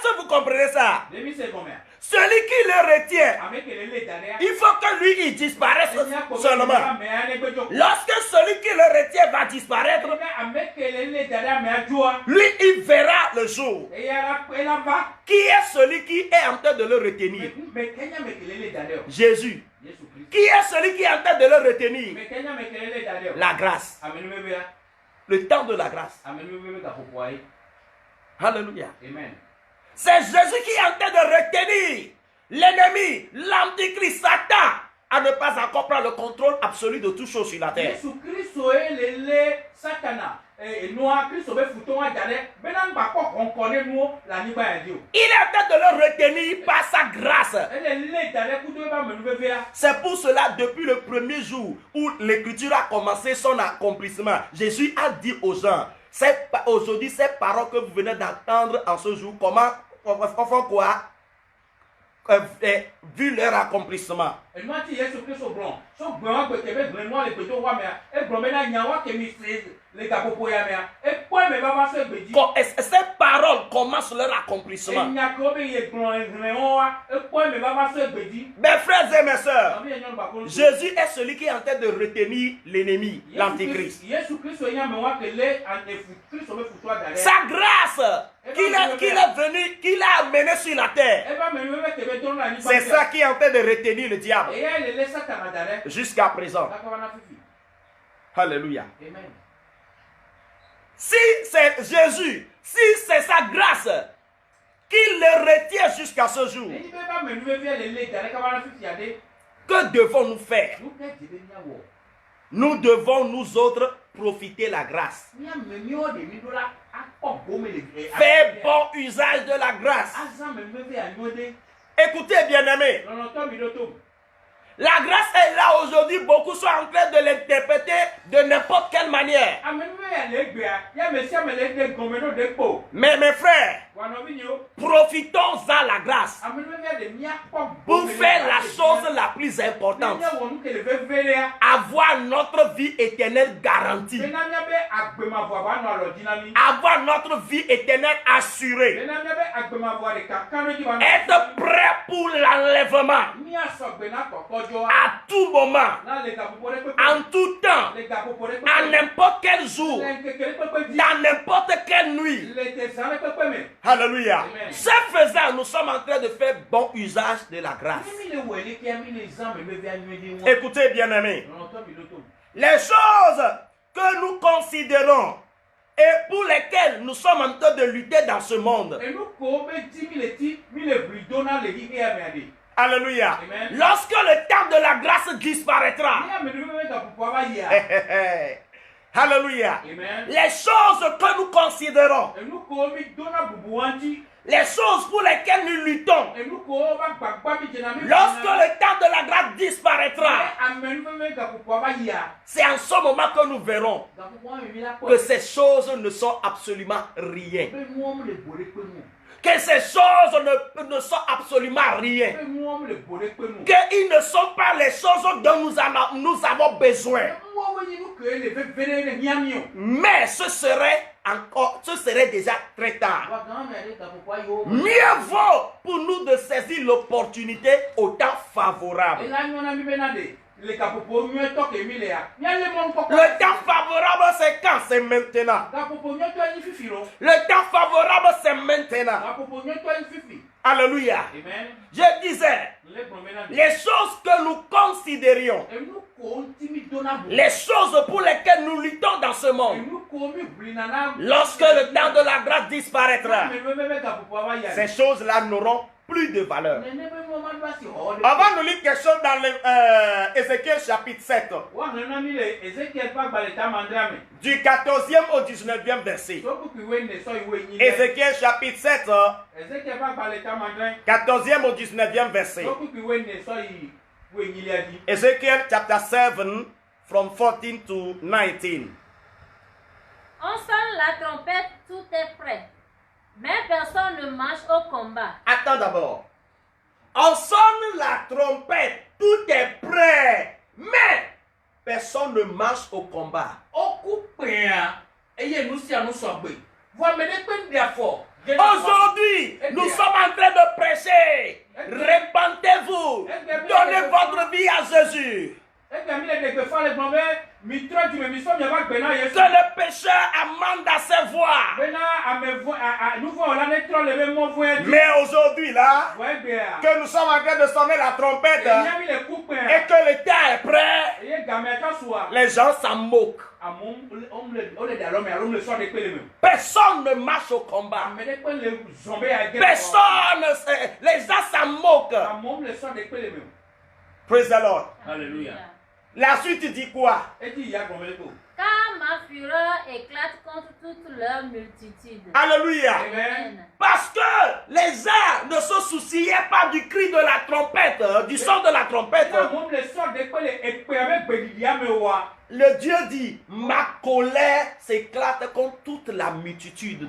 S2: que vous comprenez ça? Celui qui le retient, il faut que lui il disparaisse seulement. Lorsque celui qui le retient va disparaître, lui il verra le jour. Qui est celui qui est en train de le retenir? Jésus. Qui est celui qui est en train de le retenir? La grâce. Le temps de la grâce. Alléluia.
S1: Amen.
S2: C'est Jésus qui est en train de retenir l'ennemi, l'antichrist, Satan, à ne pas encore prendre le contrôle absolu de toutes choses sur la terre. Il est en train de le retenir par sa grâce. C'est pour cela, depuis le premier jour où l'écriture a commencé son accomplissement, Jésus a dit aux gens, aujourd'hui, ces paroles que vous venez d'entendre en ce jour, comment, quoi, vu leur accomplissement. Ces paroles commencent leur accomplissement. Mes frères et mes sœurs, Jésus est celui qui est en train de retenir l'ennemi, l'antichrist. Sa grâce qu'il est venu, qu'il a amené sur la terre, c'est ça qui est en train de retenir le diable jusqu'à présent. Alléluia. Si c'est Jésus, si c'est sa grâce qui le retient jusqu'à ce jour, que devons-nous faire? Nous devons nous autres profiter de la grâce. Faire bon usage de la grâce. Écoutez, bien-aimés. La grâce est là aujourd'hui. Beaucoup sont en train de l'interpréter de n'importe quelle manière. Mais mes frères, profitons-en la grâce pour faire la chose la plus importante. Avoir notre vie éternelle garantie. Avoir notre vie éternelle assurée. Être prêt pour l'enlèvement. À tout moment, en tout temps, à n'importe quel jour, dans n'importe quelle nuit. Alléluia. Ce faisant, nous sommes en train de faire bon usage de la grâce. Écoutez, bien-aimés, les choses que nous considérons et pour lesquelles nous sommes en train de lutter dans ce monde. Alléluia. Amen. Lorsque le temps de la grâce disparaîtra. Alléluia. Amen. Les choses que nous considérons, les choses pour lesquelles nous luttons, lorsque le temps de la grâce disparaîtra, c'est en ce moment que nous verrons que ces choses ne sont absolument rien. Que ces choses ne sont absolument rien. Qu'ils ne sont pas les choses dont nous avons besoin. Mais ce serait déjà très tard. Mieux vaut pour nous de saisir l'opportunité au temps favorable. Le temps favorable, c'est quand? C'est maintenant. Le temps favorable, c'est maintenant. Alléluia. Amen. Je disais, les choses que nous considérions, les choses pour lesquelles nous luttons dans ce monde, lorsque le temps de la grâce disparaîtra, ces choses-là n'auront plus de valeur. On va nous lire quelque chose dans Ézéchiel chapitre 7. Du 14e au 19e verset. Ézéchiel chapitre 7. 14e au 19e verset. Ezekiel chapter 7 from 14 to 19.
S3: On sonne la trompette, tout est prêt. Mais personne ne marche au combat.
S2: Attends d'abord. On sonne la trompette, tout est prêt. Mais personne ne marche au combat. Aujourd'hui, nous sommes en train de prêcher. Répentez-vous. Donnez votre vie à Jésus. Que le pécheur amende à ses voix. Mais aujourd'hui, là, que nous sommes en train de sonner la trompette et que le temps est prêt, les gens s'en moquent. Personne ne marche au combat. Personne, les gens s'en moquent. Praise the Lord.
S1: Alléluia.
S2: La suite dit quoi?
S3: Car ma fureur éclate contre toute leur multitude.
S2: Alléluia.
S3: Amen.
S2: Parce que les uns ne se souciaient pas du cri de la trompette, du son de la trompette. Le Dieu dit, ma colère s'éclate contre toute la multitude.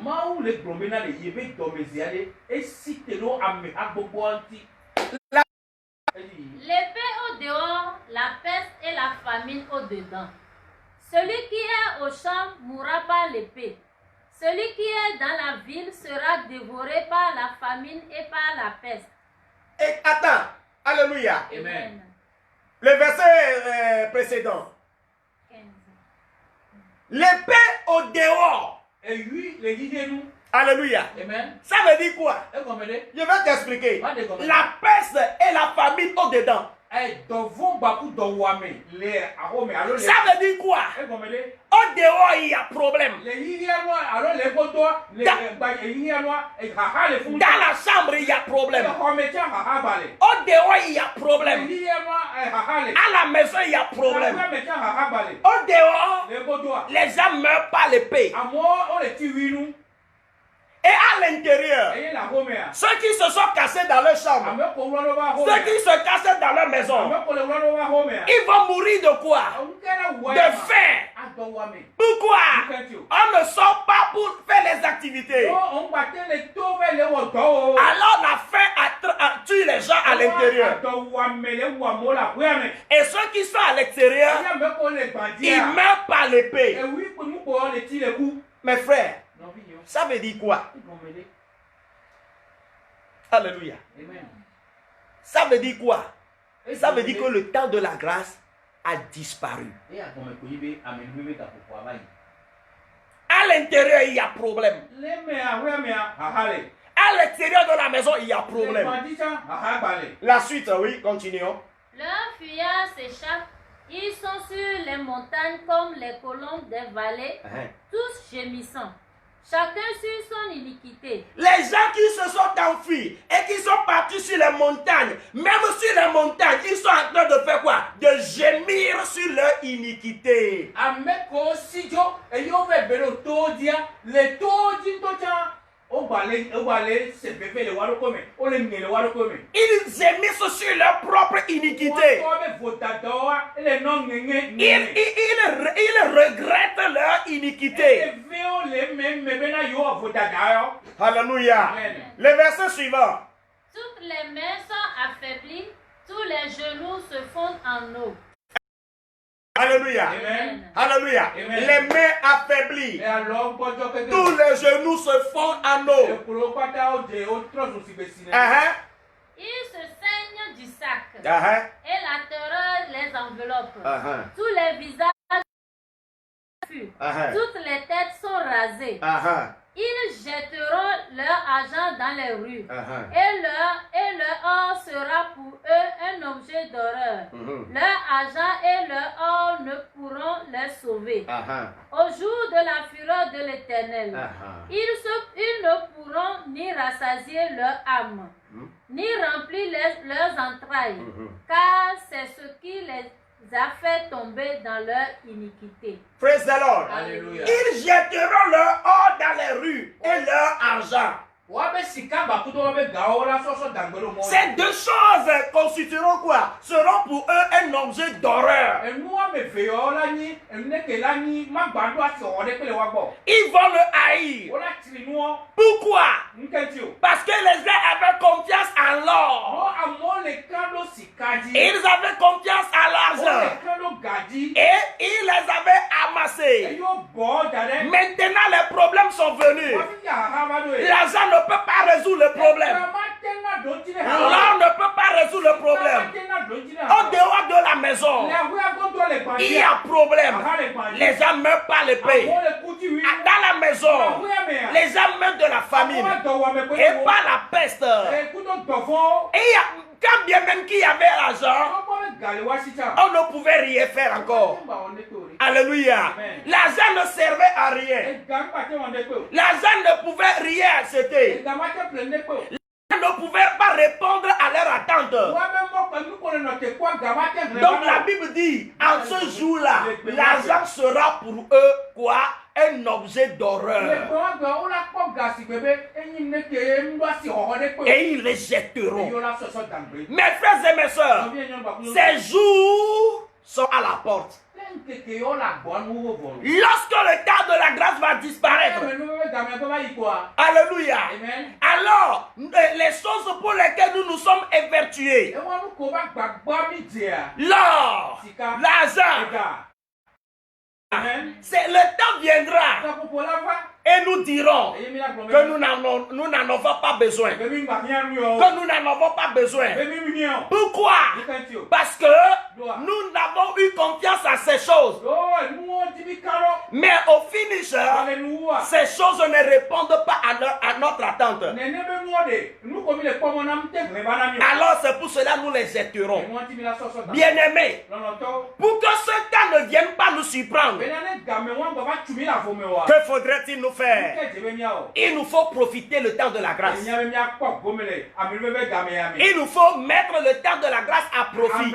S3: L'épée au dehors, la peste et la famine au dedans. Celui qui est au champ mourra par l'épée. Celui qui est dans la ville sera dévoré par la famine et par la peste.
S2: Et attends, alléluia.
S3: Amen.
S2: Le verset précédent.
S3: 15.
S2: L'épée au dehors. Alléluia.
S1: Amen.
S2: Ça veut dire quoi? Je vais t'expliquer. La peste et la famine au dedans. Ça veut dire quoi? Au dehors, il y a problème. Dans la chambre, il y a problème. Au dehors, il y a problème. À la maison, il y a problème. Au dehors, les gens meurent par l'épée. Et à l'intérieur, ceux qui se sont cassés dans leur chambre, ceux qui se cassent dans leur maison, ils vont mourir de quoi? De faim. Pourquoi? On ne sort pas pour faire les activités. Alors la faim tue les gens à l'intérieur. Et ceux qui sont à l'extérieur, ils meurent par l'épée. Mes frères, ça veut dire quoi? Alléluia. Ça veut dire quoi? Ça veut dire que le temps de la grâce a disparu. À l'intérieur, il y a problème. À l'extérieur de la maison, il y a problème. La suite, oui, continuons.
S3: Leurs fuyards s'échappent. Ils sont sur les montagnes comme les colombes des vallées, tous gémissant. Chacun sur son iniquité.
S2: Les gens qui se sont enfuis et qui sont partis sur les montagnes, même sur les montagnes, ils sont en train de faire quoi? De gémir sur leur iniquité. Ils gémissent sur leur propre iniquité. Ils regrettent leur iniquité. Alléluia. Le verset suivant.
S3: Toutes les mains sont affaiblies, tous les genoux se fondent en eau.
S2: Alléluia.
S3: Amen.
S2: Alléluia.
S1: Amen.
S2: Les mains affaiblies. Tous les genoux se font en eau.
S3: Ils se saignent du sac. Et
S2: Uh-huh.
S3: la terreur les enveloppe. Tous les visages fuient. Toutes les têtes sont rasées. Ils jetteront leur argent dans les rues. Et leur or sera pour eux un objet d'horreur. Leur argent et leur or ne pourront les sauver. Au jour de la fureur de l'Éternel, ils ne pourront ni rassasier leur âme, ni remplir leurs entrailles, car c'est ce qui les a fait tomber dans leur iniquité.
S2: Praise the Lord.
S1: Alléluia.
S2: Ils jetteront leur or dans les rues et leur argent. Ces deux choses constitueront quoi? Seront pour eux un objet d'horreur. Ils vont le haïr. Pourquoi? Parce que les uns avaient confiance en l'or. Ils avaient confiance à l'argent. Et ils les avaient amassés. Maintenant, les problèmes sont venus. aujourd'hui. L'argent ne peut pas résoudre le problème. L'or ne peut pas résoudre le problème. En dehors de la maison, il y a problème. Les gens meurent par l'épée. Dans la maison, les gens meurent de la famine et par la peste. Et il y a, quand bien même qu'il y avait l'argent, on ne pouvait rien faire encore. Alléluia. L'argent ne servait à rien. L'argent ne pouvait rien acheter. Ne pouvaient pas répondre à leur attente. Donc la Bible dit, en ce jour-là, l'argent sera pour eux quoi? Un objet d'horreur. Et ils les jetteront. Mes frères et mes soeurs, ces jours sont à la porte. Lorsque le temps de la grâce va disparaître, alléluia, alors les choses pour lesquelles nous nous sommes évertués, l'or, l'argent, c'est le temps viendra et nous dirons que nous n'en avons pas besoin. Que nous n'en avons pas besoin. Pourquoi? Parce que nous n'avons eu confiance à ces choses. Mais au finish, ces choses ne répondent pas à notre attente. Alors c'est pour cela que nous les jetterons. Bien-aimés, pour que ce temps ne vienne pas nous surprendre, que faudrait-il nous faire? Il nous faut profiter le temps de la grâce. Il nous faut mettre le temps de la grâce à profit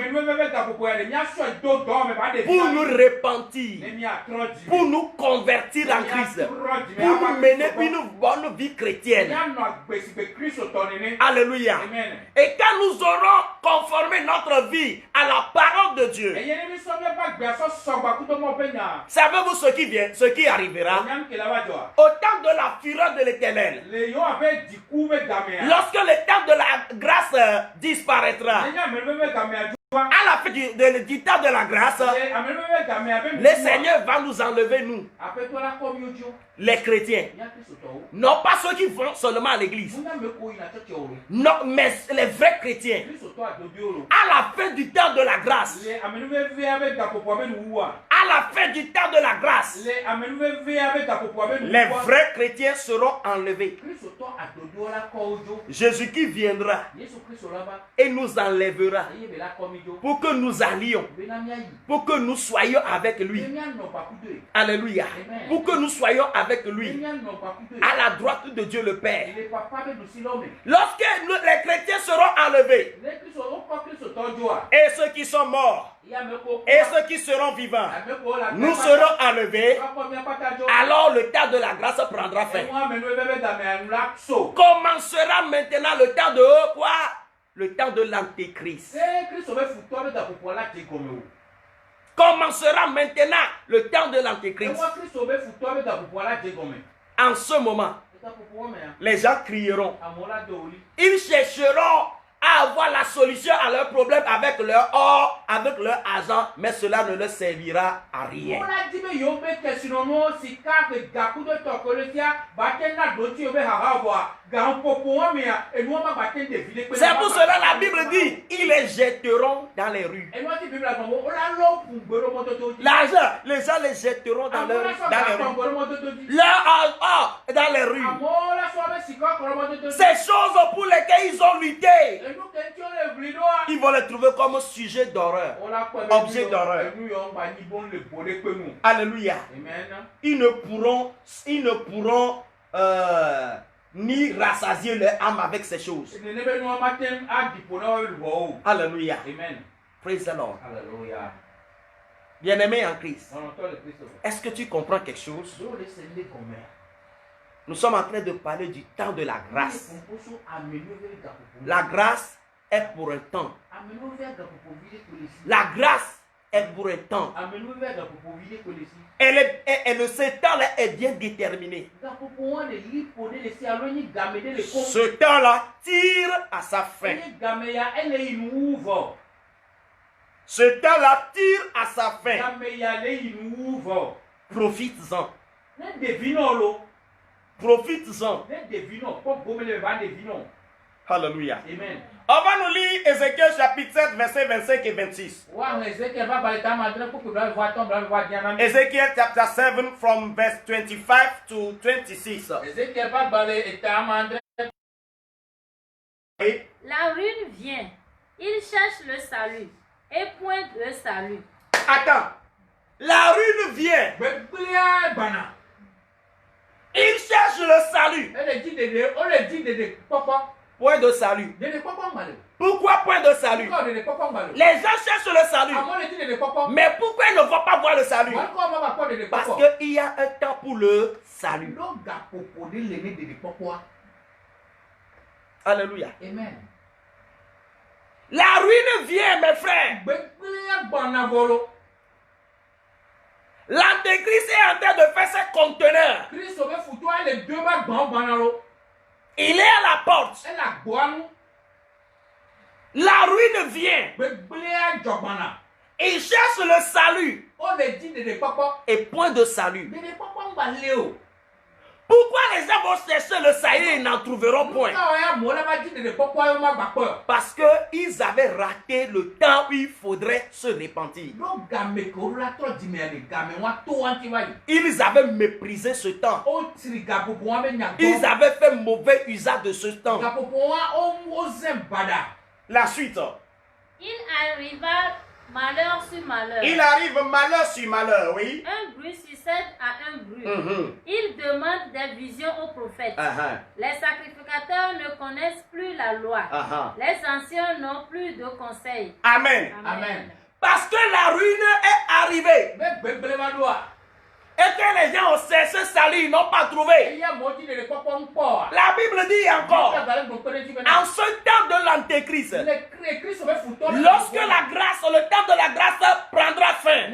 S2: pour nous repentir, pour nous convertir en Christ, pour nous mener une bonne vie chrétienne. Alléluia. Et quand nous aurons conformé notre vie à la parole de Dieu, savez-vous ce qui arrivera? Au temps de la fureur de l'Éternel, lorsque le temps de la grâce disparaîtra, à la fin du temps de la grâce, le Seigneur va nous enlever, nous, les chrétiens. Non pas ceux qui vont seulement à l'église. Non, mais les vrais chrétiens. À la fin du temps de la grâce. À la fin du temps de la grâce. Les vrais chrétiens seront enlevés. Jésus-Christ viendra et nous enlèvera pour que nous allions, pour que nous soyons avec lui. Alléluia. Pour que nous soyons avec lui à la droite de Dieu le Père. Lorsque les chrétiens seront enlevés, et ceux qui sont morts, et ceux qui seront vivants, nous serons enlevés, alors le temps de la grâce prendra fin. Commencera maintenant le temps de quoi? Le temps de l'antéchrist. Commencera maintenant le temps de l'antéchrist. En ce moment, les gens crieront. Ils chercheront à avoir la solution à leurs problèmes avec leur or, avec leur argent, mais cela ne leur servira à rien. C'est pour cela la Bible dit, ils les jetteront dans les rues. L'argent, les gens les jetteront dans les rues. Leur or dans les rues. Ces choses pour lesquelles ils ont lutté, ils vont les trouver comme sujet d'horreur, objet d'horreur. Alléluia. Ils ne pourront ni rassasier leur âme avec ces choses. Alléluia. Praise the Lord. Bien-aimé en Christ, est-ce que tu comprends quelque chose? Nous sommes en train de parler du temps de la grâce. La grâce est pour un temps. La grâce est pour un temps. Et ce temps-là est bien déterminé. Ce temps-là tire à sa fin. Ce temps-là tire à sa fin. Profites-en. Profites-en. Alléluia.
S1: Amen.
S2: On va nous lire Ézéchiel chapitre 7, versets 25 et 26. Ézéchiel chapter 7 from verse 25 to 26.
S3: La ruine vient. Il cherche le salut et point de salut.
S2: Attends. La ruine vient. Il cherche le salut. Point de salut. Pourquoi point de salut? Les gens cherchent le salut. Mais pourquoi ils ne vont pas voir le salut? Parce qu'il y a un temps pour le salut. Alléluia.
S1: Amen.
S2: La ruine vient, mes frères. L'antéchrist est en train de faire ses conteneurs. Il est à la porte. La ruine vient. Il cherche le salut. Et point de salut. Pourquoi les gens vont chercher le salut et n'en trouveront point? Parce qu'ils avaient raté le temps où il faudrait se repentir. Ils avaient méprisé ce temps. Ils avaient fait mauvais usage de ce temps. La suite.
S3: Il arriva malheur sur malheur.
S2: Il arrive malheur sur malheur, oui.
S3: Un bruit succède à un bruit. Il demande des visions aux prophètes. Les sacrificateurs ne connaissent plus la loi. Les anciens n'ont plus de conseils.
S2: Amen.
S1: Amen.
S2: Parce que la ruine est arrivée. Et que les gens ont cherché salut, ils n'ont pas trouvé. La Bible dit encore, en ce temps de l'antéchrist, lorsque la grâce, le temps de la grâce prendra fin,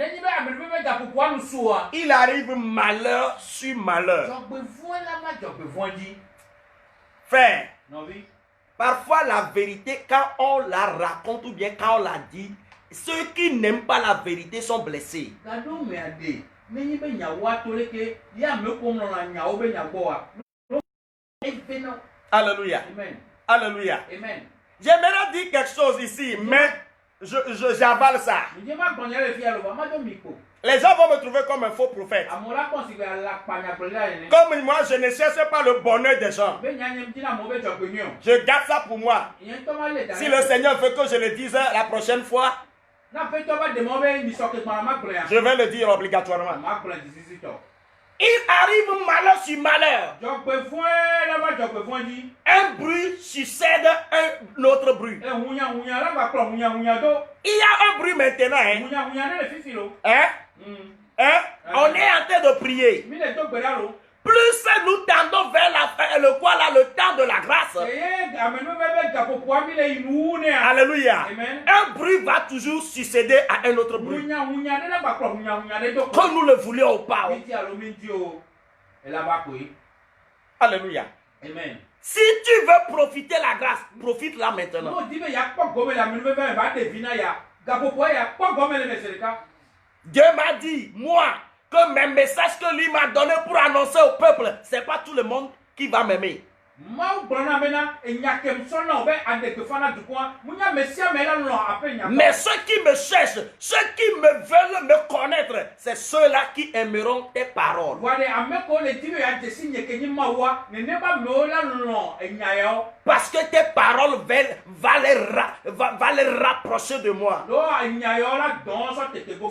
S2: il arrive malheur sur malheur. Frère, parfois la vérité, quand on la raconte ou bien quand on la dit, ceux qui n'aiment pas la vérité sont blessés. Alléluia.
S1: Amen.
S2: Alléluia.
S1: Amen.
S2: J'aimerais dire quelque chose ici, mais j'avale ça. Les gens vont me trouver comme un faux prophète. Comme moi, je ne cherche pas le bonheur des gens. Je garde ça pour moi. Si le Seigneur veut que je le dise la prochaine fois, je vais le dire obligatoirement. Il arrive malheur sur malheur. Un bruit succède un autre bruit. Il y a un bruit maintenant. On est en train de prier. Plus nous tendons vers le temps de la grâce. Alléluia. Un bruit va toujours succéder à un autre bruit. Comme nous le voulions ou pas. Alléluia.
S1: Amen.
S2: Si tu veux profiter la grâce, profite-la maintenant. Dieu m'a dit, moi, que mes messages que lui m'a donné pour annoncer au peuple, ce n'est pas tout le monde qui va m'aimer. Mais ceux qui me cherchent, ceux qui me veulent me connaître, c'est ceux-là qui aimeront tes paroles. Parce que tes paroles vont les rapprocher de moi.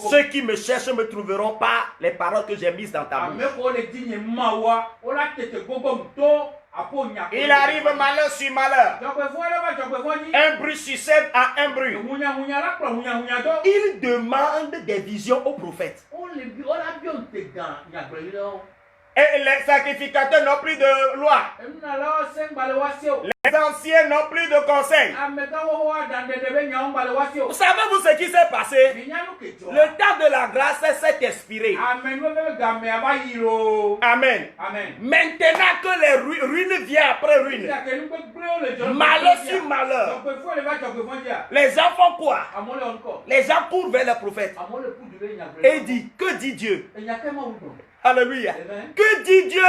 S2: Ceux qui me cherchent me trouveront par les paroles que j'ai mises dans ta bouche. Il arrive malheur sur malheur. Un bruit succède à un bruit. Il demande des visions aux prophètes. Et les sacrificateurs n'ont plus de loi. Les anciens n'ont plus de conseils. Vous savez vous ce qui s'est passé? Le temps de la grâce s'est expiré. Amen. Maintenant que les ruines viennent après ruines, malheur sur malheur, les gens font quoi? Les gens courent vers les prophètes et disent, que dit Dieu? Alléluia. Que dit Dieu?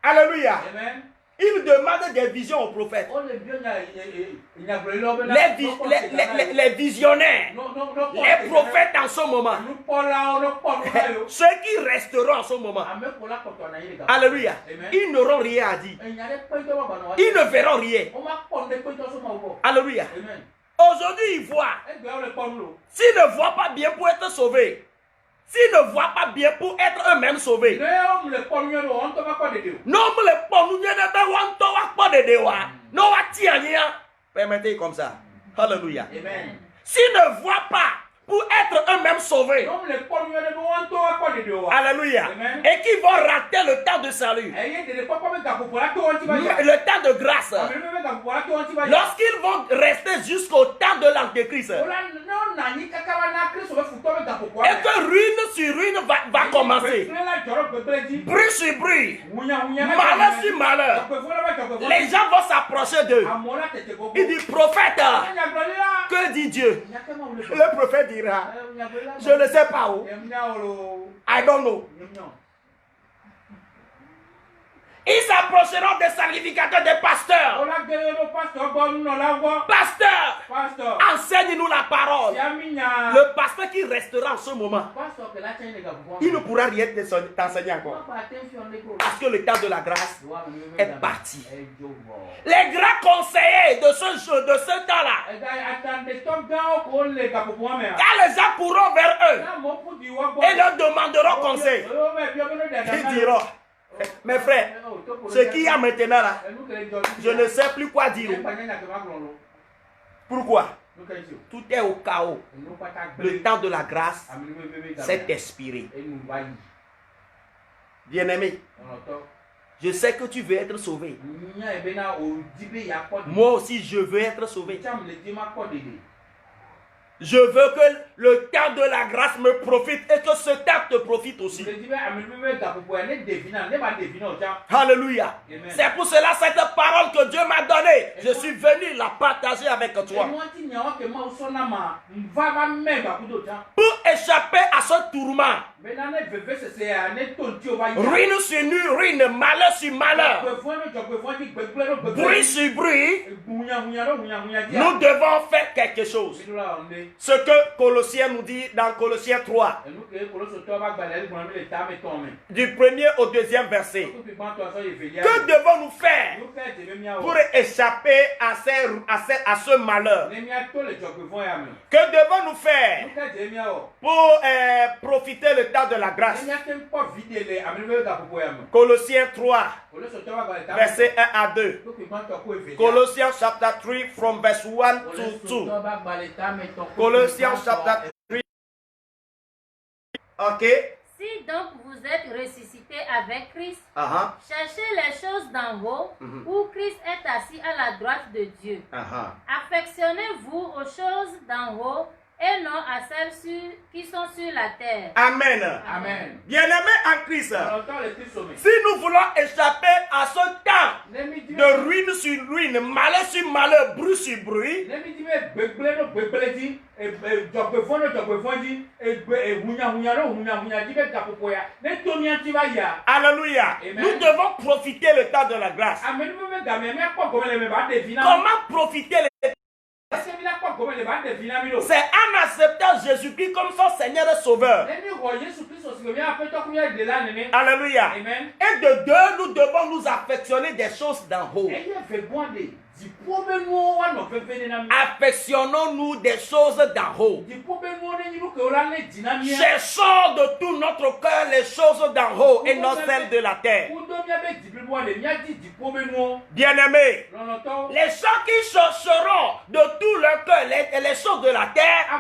S1: Alléluia.
S2: Amen.
S1: Il demande des visions aux prophètes. Les visionnaires, les prophètes en ce moment, ceux qui resteront en ce moment. Alléluia. Ils n'auront rien à dire. Ils ne verront rien. Alléluia. Aujourd'hui, ils voient. S'ils ne voient pas bien pour être sauvés, s'ils ne voient pas bien pour être eux-mêmes sauvés, permettez comme ça. Alléluia. S'ils ne voient pas pour être eux-mêmes sauvés, alléluia, et qui vont rater le temps de salut, le temps de grâce, lorsqu'ils vont rester jusqu'au temps de l'Antéchrist, et que ruine sur ruine va commencer, bruit sur bruit, malheur sur malheur, les gens vont s'approcher d'eux. Il dit, prophète, que dit Dieu? Le prophète dira, je ne sais pas où. I don't know. Ils s'approcheront des sacrificateurs, des pasteurs. Pasteur, enseigne-nous la parole. Le pasteur qui restera en ce moment, il ne pourra rien t'enseigner encore. Parce que le temps de la grâce est parti. Les grands conseillers de ce temps-là, quand les gens courront vers eux et leur demanderont conseil, ils diront, mes frères, ce qu'il y a maintenant là, je ne sais plus quoi dire. Pourquoi? Tout est au chaos. Le temps de la grâce s'est expiré. Bien-aimé, je sais que tu veux être sauvé. Moi aussi, je veux être sauvé. Je veux que le temps de la grâce me profite et que ce temps te profite aussi. Alléluia. C'est pour cela cette parole que Dieu m'a donnée, je suis venu la partager avec toi. Pour échapper à ce tourment. Ruine sur ruine, malheur sur malheur, bruit sur bruit, nous devons faire quelque chose. Ce que Colossiens nous dit dans Colossiens 3, du premier au deuxième verset. Que devons-nous faire pour échapper à ce malheur? Que devons-nous faire pour profiter le temps de la grâce? Colossiens 3, verset 1 à 2. Colossiens chapter 3 from verse 1 to 2. Colossiens chapter 3. Ok.
S3: Si donc vous êtes ressuscités avec Christ, cherchez les choses d'en haut, où Christ est assis à la droite de Dieu. Affectionnez-vous aux choses d'en haut et non à celles qui sont sur la terre.
S1: Amen.
S2: Amen.
S1: Bien-aimés en Christ, si nous voulons échapper à ce temps de ruine sur ruine, malheur sur malheur, bruit sur bruit, alléluia, nous devons profiter le temps de la grâce. Comment profiter le temps? C'est en acceptant Jésus-Christ comme son Seigneur et Sauveur. Alléluia. Et de deux, nous devons nous affectionner des choses d'en haut. Affectionnons-nous des choses d'en haut. Cherchons de tout notre cœur les choses d'en haut et non celles de la terre. Bien-aimés, les gens qui chercheront de tout leur cœur les choses de la terre et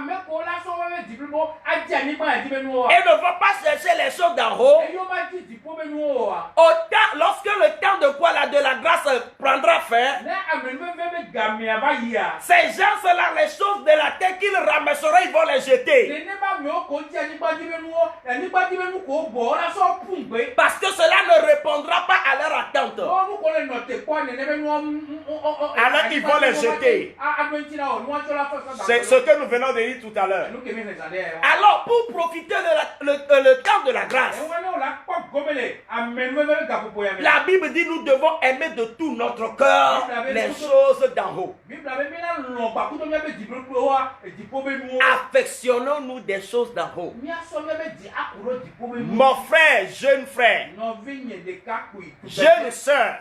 S1: ne vont pas chercher les choses d'en haut, lorsque le temps de quoi de la grâce prendra fin, ces gens-là, les choses de la terre qu'ils ramasseront, ils vont les jeter. Parce que cela ne répondra pas à leur attente. Alors ils vont les jeter. C'est ce que nous venons de dire tout à l'heure. Alors pour profiter le temps de la grâce,
S2: La Bible dit nous devons aimer de tout notre cœur les choses d'en haut. Affectionnons-nous des choses d'en haut. Mon frère, jeune frère, jeune soeur,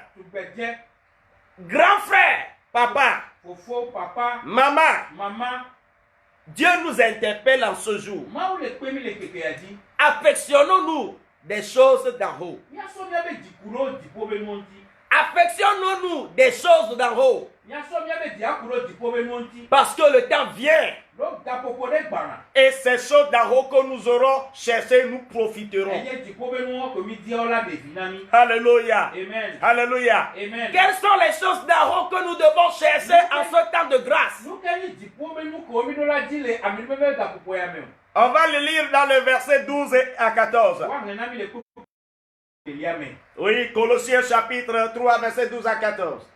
S2: grand frère, papa, maman, Dieu nous interpelle en ce jour. Affectionnons-nous des choses d'en haut. Affectionnons-nous des choses d'en haut. Parce que le temps vient. Et ces choses d'en haut que nous aurons cherchées, nous profiterons. Alléluia.
S1: Amen.
S2: Alléluia.
S1: Amen.
S2: Quelles sont les choses d'en haut que nous devons chercher en ce temps de grâce?
S1: On va le lire dans le verset 12 à 14. Oui, Colossiens chapitre 3, verset 12 à 14.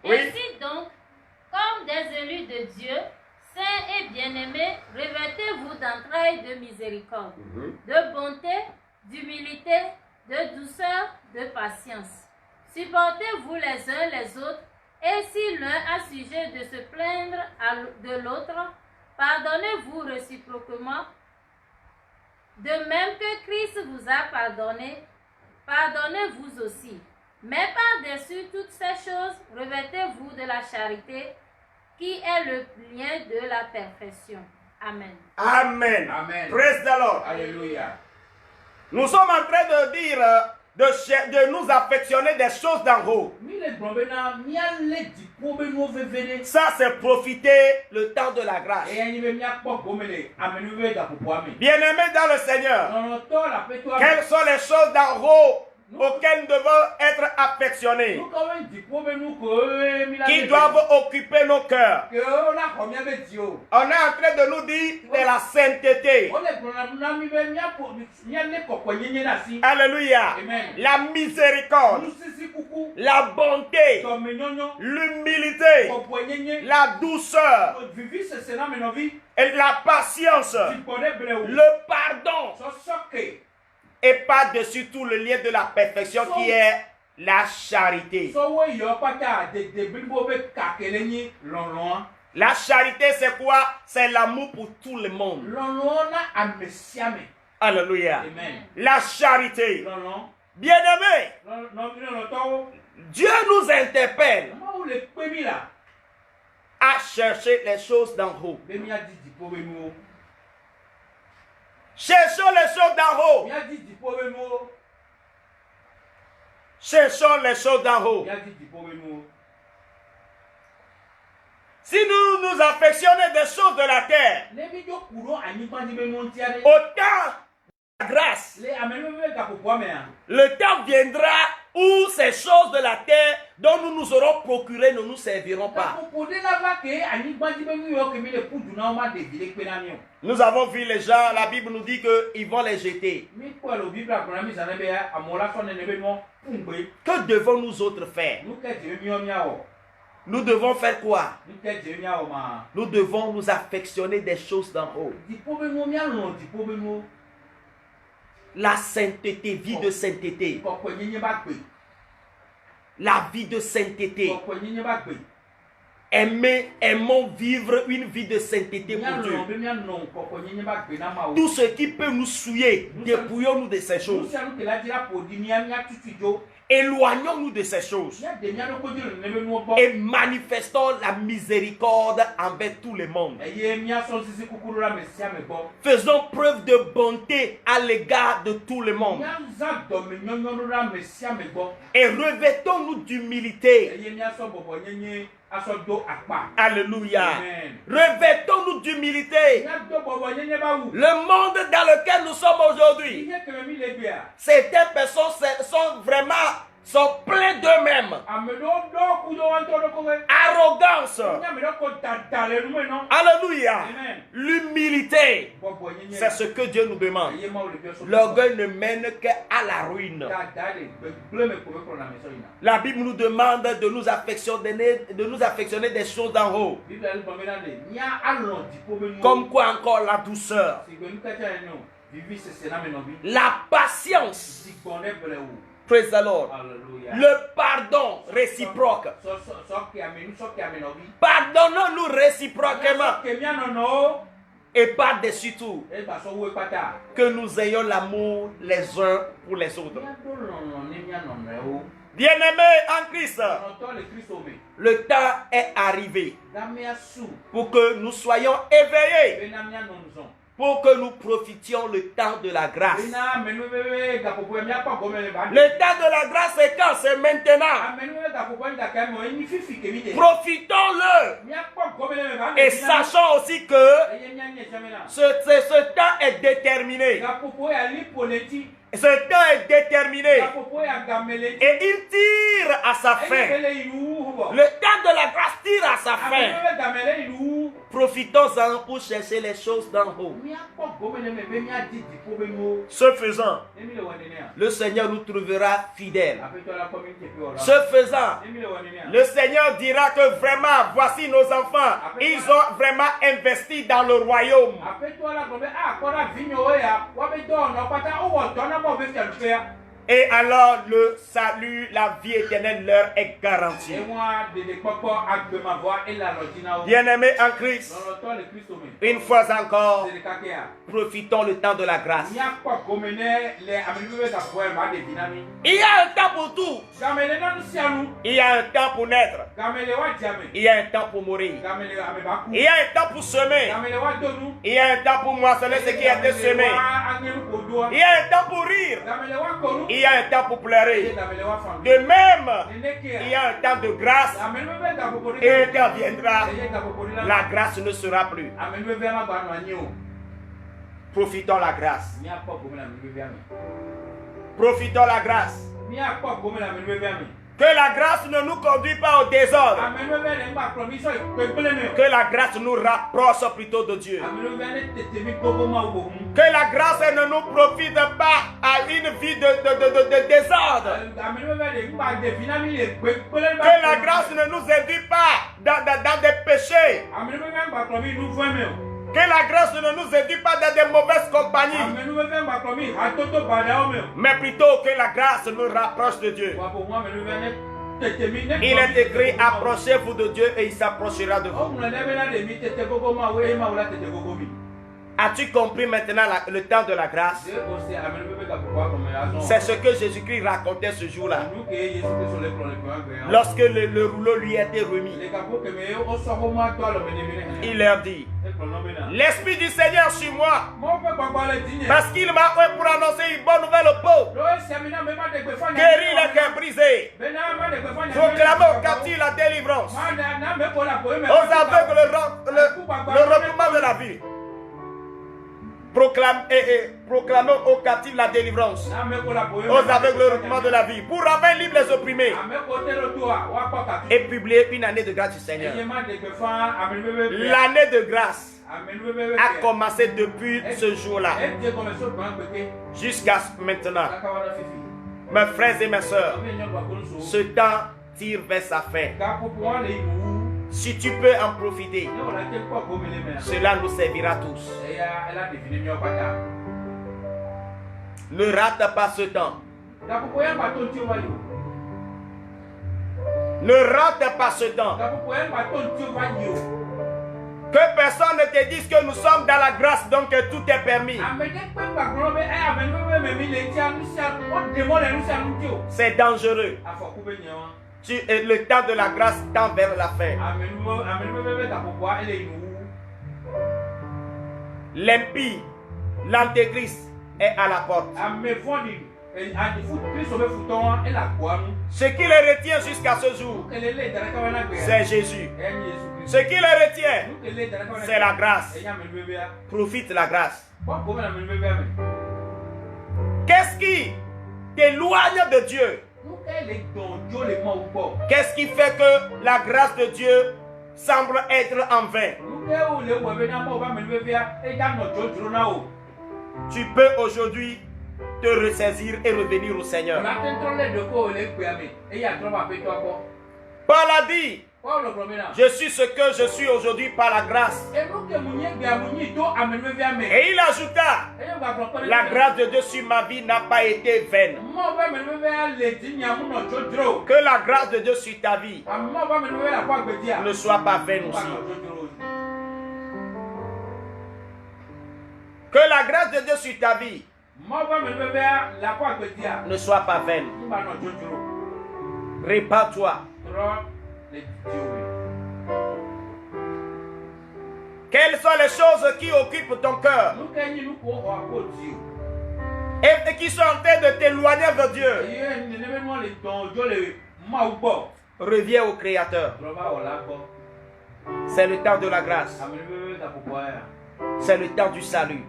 S1: Oui.
S3: Ainsi donc, comme des élus de Dieu, saints et bien-aimés, revêtez-vous d'entrailles de miséricorde, de bonté, d'humilité, de douceur, de patience. Supportez-vous les uns les autres, et si l'un a sujet de se plaindre de l'autre, pardonnez-vous réciproquement. De même que Christ vous a pardonné, pardonnez-vous aussi. Mais par-dessus toutes ces choses, revêtez-vous de la charité, qui est le lien de la perfection. Amen.
S1: Amen.
S2: Amen.
S1: Praise the Lord.
S2: Alléluia.
S1: Nous sommes en train de dire de nous affectionner des choses d'en haut. Ça, c'est profiter le temps de la grâce. Bien-aimés dans le Seigneur, quelles sont les choses d'en haut auxquelles nous devons être affectionnés, qui doivent occuper nos cœurs? On est en train de nous dire de la sainteté. Alléluia.
S2: Amen.
S1: La miséricorde, la bonté, l'humilité, la douceur, et la patience, le pardon, et par-dessus tout le lien de la perfection qui est la charité. La charité, c'est quoi? C'est l'amour pour tout le monde. Alléluia.
S2: Amen.
S1: La charité. Bien-aimé, Dieu nous interpelle à chercher les choses d'en haut. Cherchons les choses d'en haut. Cherchons les choses d'en haut. Si nous nous affectionnons des choses de la terre, autant la grâce, le temps viendra où ces choses de la terre dont nous nous aurons procuré ne nous serviront pas. Nous avons vu les gens, la Bible nous dit qu'ils vont les jeter. Que devons nous autres faire? Nous devons faire quoi? Nous devons nous affectionner des choses d'en haut. La sainteté, vie de sainteté. La vie de sainteté. Aimons vivre une vie de sainteté pour Dieu. Tout ce qui peut nous souiller, dépouillons-nous de ces choses. Éloignons-nous de ces choses et manifestons la miséricorde envers tout le monde. Faisons preuve de bonté à l'égard de tout le monde. Et revêtons-nous d'humilité. Alléluia. Revêtons-nous d'humilité. Le monde dans lequel nous sommes aujourd'hui, certaines personnes sont vraiment pleins d'eux-mêmes. Arrogance. Alléluia. L'humilité, c'est ce que Dieu nous demande. L'orgueil ne mène qu'à la ruine. La Bible nous demande de nous affectionner des choses d'en haut. Comme quoi encore la douceur,
S2: la patience. Praise the Lord. Le pardon réciproque. Pardonnons-nous réciproquement. Et par-dessus tout, que nous ayons l'amour les uns pour les autres. Bien-aimés en Christ, le temps est arrivé pour que nous soyons éveillés, pour que nous profitions le temps de la grâce. Le temps de la grâce, c'est quand? C'est maintenant. Profitons-le. Et sachons aussi que ce temps est déterminé. Ce temps est déterminé. Et il tire à sa fin. Le temps de la grâce tire à sa fin. Profitons-en pour chercher les choses d'en haut. Ce faisant, le Seigneur nous trouvera fidèles. Ce faisant, le Seigneur dira que vraiment, voici nos enfants. Ils ont vraiment investi dans le royaume. Et alors le salut, la vie éternelle leur est garantie. Bien-aimés en Christ, une fois encore, profitons le temps de la grâce. Il y a un temps pour tout. Il y a un temps pour naître. Il y a un temps pour mourir. Il y a un temps pour semer. Il y a un temps pour moissonner ce qui a été semé. Il y a un temps pour rire. Il y a un temps pour pleurer. De même, il y a un temps de grâce. Et un temps viendra, la grâce ne sera plus. Profitons la grâce. Profitons la grâce. Que la grâce ne nous conduise pas au désordre. Que la grâce nous rapproche plutôt de Dieu. Que la grâce ne nous profite pas à une vie de désordre. Que la grâce ne nous induise pas dans des péchés. Que la grâce ne nous induise pas dans des mauvaises compagnies. Mais plutôt que la grâce nous rapproche de Dieu. Il est écrit, approchez-vous de Dieu et il s'approchera de vous. As-tu compris maintenant le temps de la grâce? C'est ce que Jésus-Christ racontait ce jour-là. Lorsque le rouleau lui a été remis, il leur dit, l'Esprit du Seigneur sur moi, parce qu'il m'a fait pour annoncer une bonne nouvelle aux pauvres, guérir les cœurs brisés, proclamer aux captifs la délivrance, aux aveugles le retournement de la vie. Proclamer aux captifs la délivrance, aux aveugles le retournement de la vie, pour rendre libres les opprimés, et publier une année de grâce du Seigneur. L'année de grâce a commencé depuis ce jour-là jusqu'à maintenant. Mes frères et mes sœurs, ce temps tire vers sa fin. Si tu peux en profiter, cela nous servira tous. Ne rate pas ce temps. Ne rate pas ce temps. Que personne ne te dise que nous sommes dans la grâce, donc que tout est permis. C'est dangereux. Le temps de la grâce tend vers la fin. L'impie, l'antéchrist est à la porte. Ce qui les retient jusqu'à ce jour, c'est Jésus. Ce qui les retient, c'est la grâce. Profite de la grâce. Qu'est-ce qui t'éloigne de Dieu? Qu'est-ce qui fait que la grâce de Dieu semble être en vain? Tu peux aujourd'hui te ressaisir et revenir au Seigneur. Paul a dit,
S1: Je suis ce que je suis aujourd'hui par la grâce. Et il ajouta, la grâce de Dieu sur ma vie n'a pas été vaine. Que la grâce de Dieu sur ta vie ne soit pas vaine aussi. Que la grâce de Dieu sur ta vie ne soit pas vaine. Répare-toi. Quelles sont les choses qui occupent ton cœur et qui sont en train de t'éloigner de Dieu? Reviens au Créateur. C'est le temps de la grâce. C'est le temps du salut.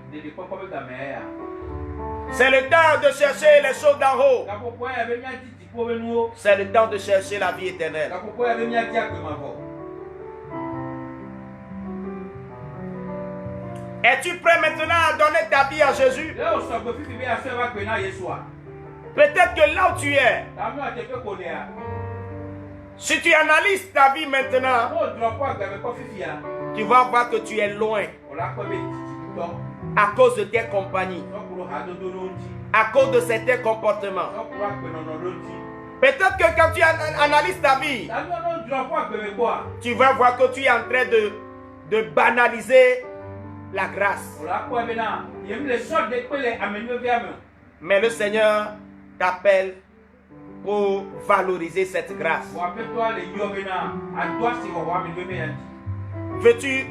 S1: C'est le temps de chercher les choses d'en haut. C'est le temps de chercher la vie éternelle. Es-tu prêt maintenant à donner ta vie à Jésus? Peut-être que là où tu es, si tu analyses ta vie maintenant, tu vas voir que tu es loin à cause de tes compagnies, à cause de certains comportements. Peut-être que quand tu analyses ta vie, tu vas voir que tu es en train de banaliser la grâce. Mais le Seigneur t'appelle pour valoriser cette grâce. Veux-tu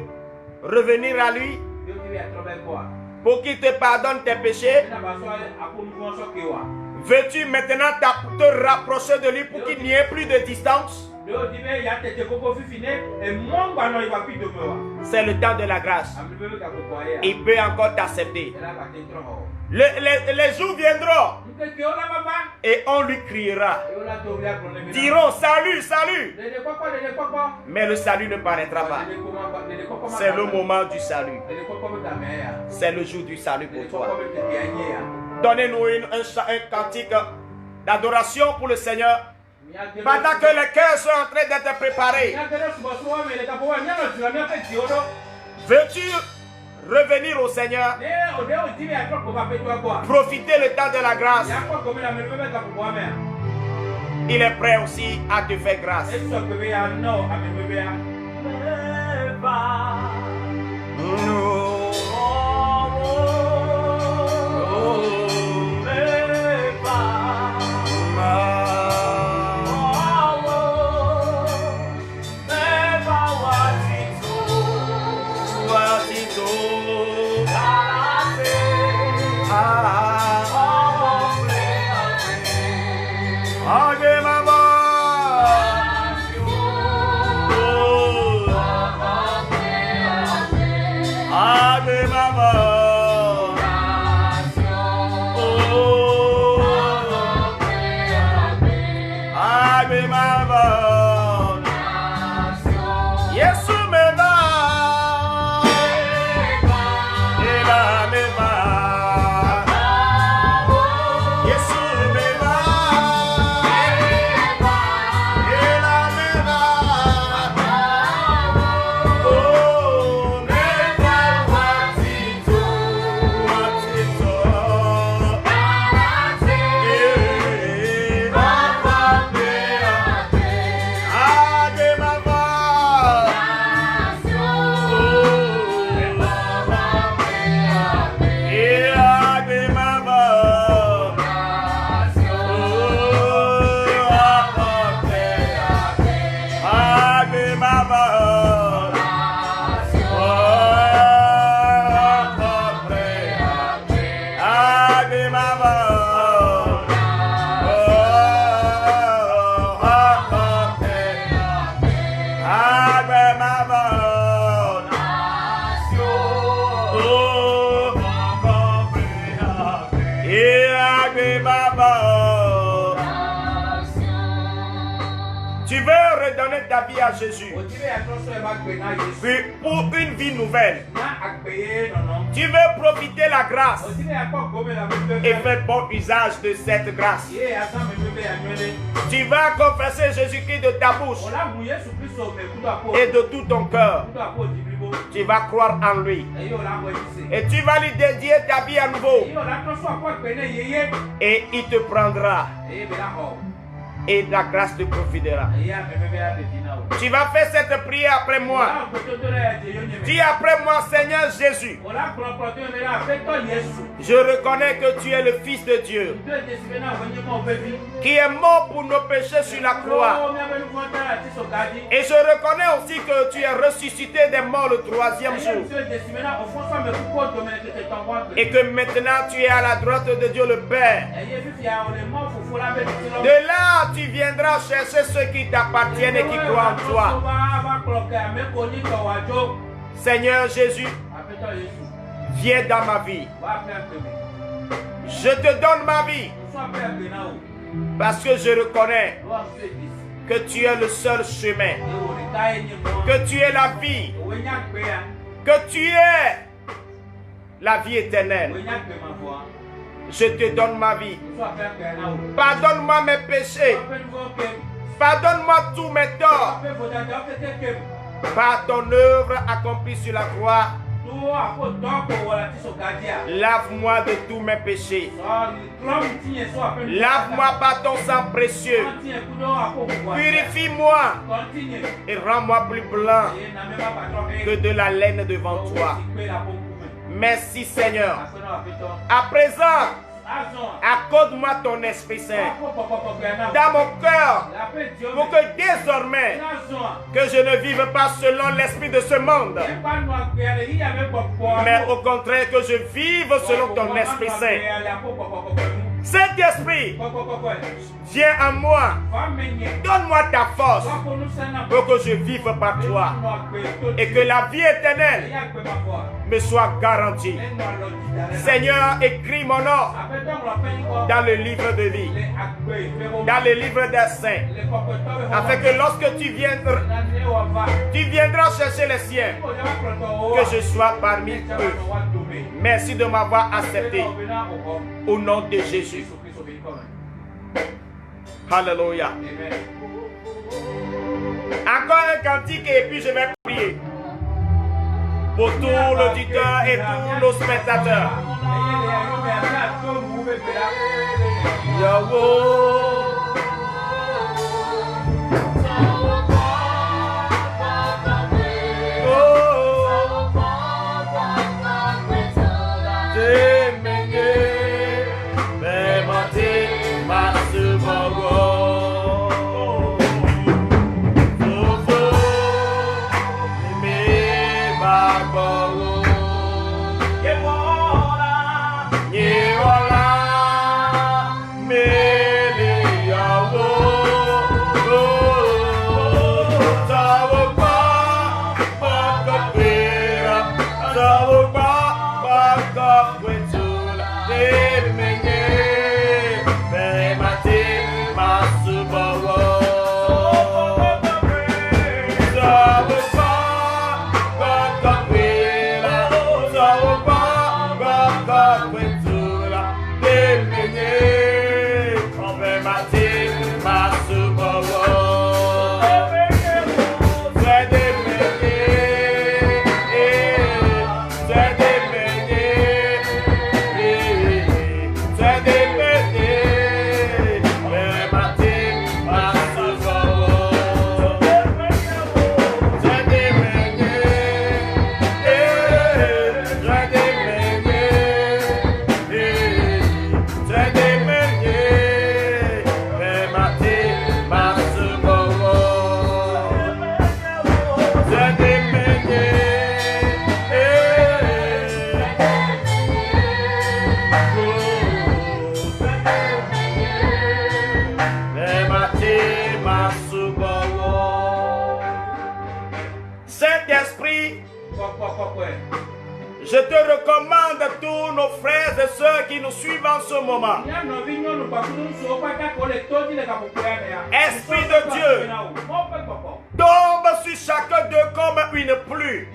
S1: revenir à lui pour qu'il te pardonne tes péchés? Veux-tu maintenant te rapprocher de lui pour qu'il n'y ait plus de distance? C'est le temps de la grâce. Il peut encore t'accepter. Les jours viendront et on lui criera. Diront salut, salut. Mais le salut ne paraîtra pas. C'est le moment du salut. C'est le jour du salut pour toi. Donnez-nous un cantique d'adoration pour le Seigneur. Pendant que les cœurs sont en train d'être préparés. Veux-tu revenir au Seigneur? Profiter le temps de la grâce. Il est prêt aussi à te faire grâce. Tu veux redonner ta vie à Jésus. Puis pour une vie nouvelle. Tu veux profiter de la grâce et faire bon usage de cette grâce. Tu vas confesser Jésus-Christ de ta bouche et de tout ton cœur. Tu vas croire en lui. Et tu vas lui dédier ta vie à nouveau. Et il te prendra. Et la grâce te profitera. Tu vas faire cette prière après moi. Dis après moi, Seigneur Jésus. Je reconnais que tu es le Fils de Dieu, qui est mort pour nos péchés sur la croix. Et je reconnais aussi que tu es ressuscité des morts le 3e jour. Et que maintenant tu es à la droite de Dieu le Père. De là, tu viendras chercher ceux qui t'appartiennent et qui croient en toi. Seigneur Jésus, viens dans ma vie. Je te donne ma vie parce que je reconnais que tu es le seul chemin, que tu es la vie, que tu es la vie éternelle. Je te donne ma vie. Pardonne-moi mes péchés. Pardonne-moi tous mes torts. Par ton œuvre accomplie sur la croix, lave-moi de tous mes péchés. Lave-moi par ton sang précieux. Purifie-moi et rends-moi plus blanc que de la laine devant toi. Merci Seigneur. À présent, accorde-moi ton Esprit Saint dans mon cœur pour que désormais que je ne vive pas selon l'esprit de ce monde, mais au contraire que je vive selon ton Esprit Saint. Saint-Esprit, viens en moi, donne-moi ta force pour que je vive par toi et que la vie éternelle me soit garantie. Seigneur, écris mon nom dans le livre de vie, dans le livre des saints, afin que lorsque tu viendras chercher les siens, que je sois parmi eux. Merci de m'avoir accepté au nom de Jésus. Alléluia. Encore un cantique et puis je vais prier pour tous l'auditeur et tous nos spectateurs. Je te recommande tous nos frères et sœurs qui nous suivent en ce moment. Esprit de Dieu, tombe sur chacun d'eux comme une pluie.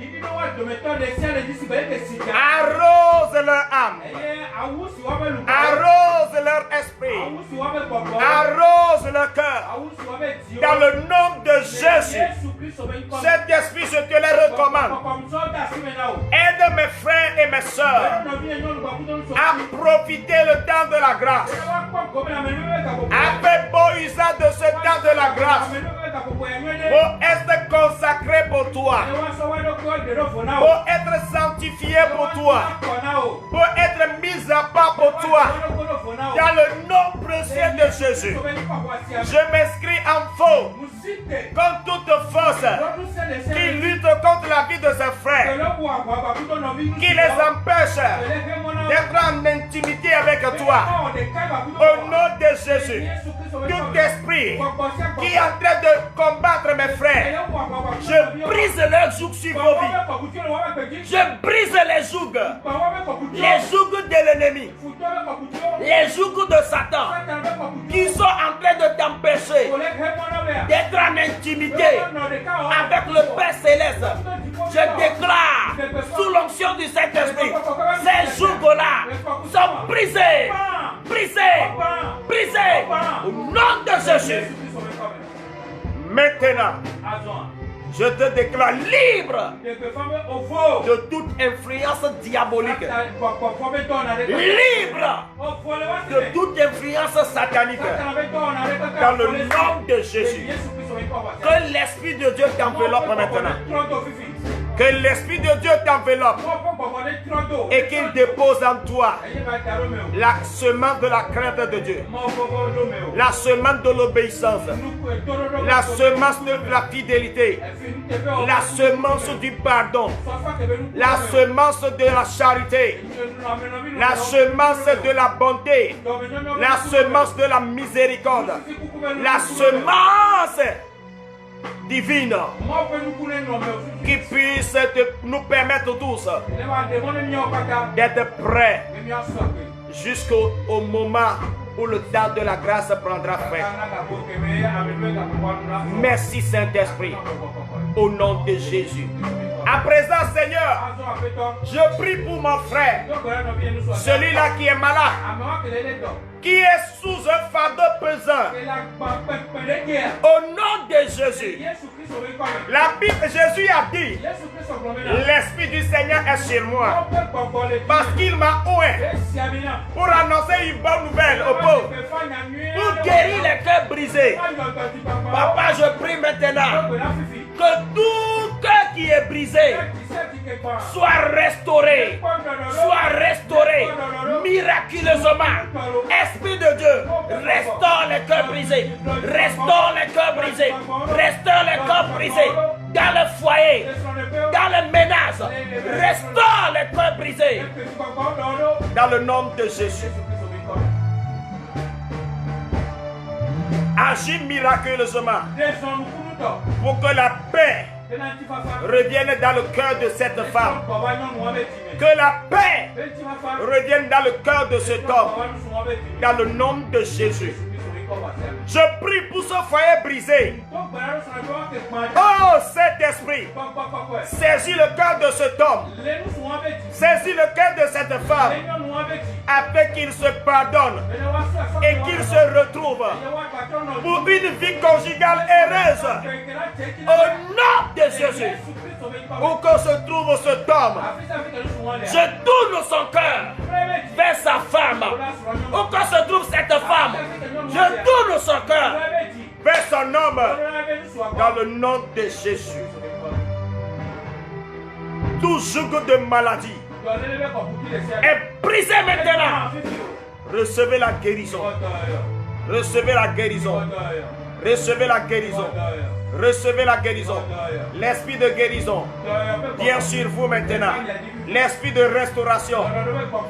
S1: Arrose leur âme. Arrose leur esprit. Arrose leur cœur. Dans le nom de Jésus. Cet esprit, je te le recommande. Aide mes frères et mes sœurs à profiter le temps de la grâce. À faire bon usage de ce temps de la grâce. Pour être consacré pour toi. Pour être sanctifié pour toi. Pour être mis à part pour toi. Dans le nom précieux de Jésus. Je m'inscris en faux contre toute force qui lutte contre la vie de ses frères, qui les empêche d'être en intimité avec toi. Au nom de Jésus, tout esprit qui est en train de combattre mes frères, je brise leur joug sur vos vies. Je brise les jougs de l'ennemi, les jougs de Satan qui sont en train de t'empêcher d'être en intimité avec le Père Céleste. Je déclare sous l'onction du Saint-Esprit, ces jougs-là sont brisés, brisés, brisés au nom de Jésus. Maintenant, je te déclare libre de toute influence diabolique, libre de toute influence satanique, dans le nom de Jésus. Que l'Esprit de Dieu t'enveloppe maintenant. Que l'Esprit de Dieu t'enveloppe et qu'il dépose en toi la semence de la crainte de Dieu, la semence de l'obéissance, la semence de la fidélité, la semence du pardon, la semence de la charité, la semence de la bonté, la semence de la miséricorde, la semence divine qui puisse nous permettre tous d'être prêts jusqu'au moment où le temps de la grâce prendra fin. Merci Saint-Esprit, au nom de Jésus. À présent, Seigneur, je prie pour mon frère, celui-là qui est malade, qui est sous un fardeau pesant. Au nom de Jésus, la Bible, Jésus a dit, l'Esprit du Seigneur est sur moi, parce qu'il m'a oint pour annoncer une bonne nouvelle aux pauvres, pour guérir les cœurs brisés. Papa, je prie maintenant que tout cœur qui est brisé soit restauré miraculeusement. Esprit de Dieu, restaure les cœurs brisés, restaure les cœurs brisés, restaure les cœurs brisés dans le foyer, dans le ménage, restaure les cœurs brisés dans le nom de Jésus. Agis miraculeusement pour que la paix revienne dans le cœur de cette femme. Que la paix revienne dans le cœur de cet homme. Dans le nom de Jésus. Je prie pour ce foyer brisé. Oh Saint-Esprit, saisis le cœur de cet homme. Saisis le cœur de cette femme. Afin qu'il se pardonne et qu'il se retrouve pour une vie conjugale heureuse. Au nom de Jésus. Où que se trouve cet homme, je tourne son cœur vers sa femme. Où que se trouve cette femme, je tourne son cœur vers son homme. Dans le nom de Jésus. Tout joug de maladie est brisé maintenant. Recevez la guérison. Recevez la guérison. Recevez la guérison. Recevez la guérison. L'esprit de guérison vient sur vous maintenant. L'esprit de restauration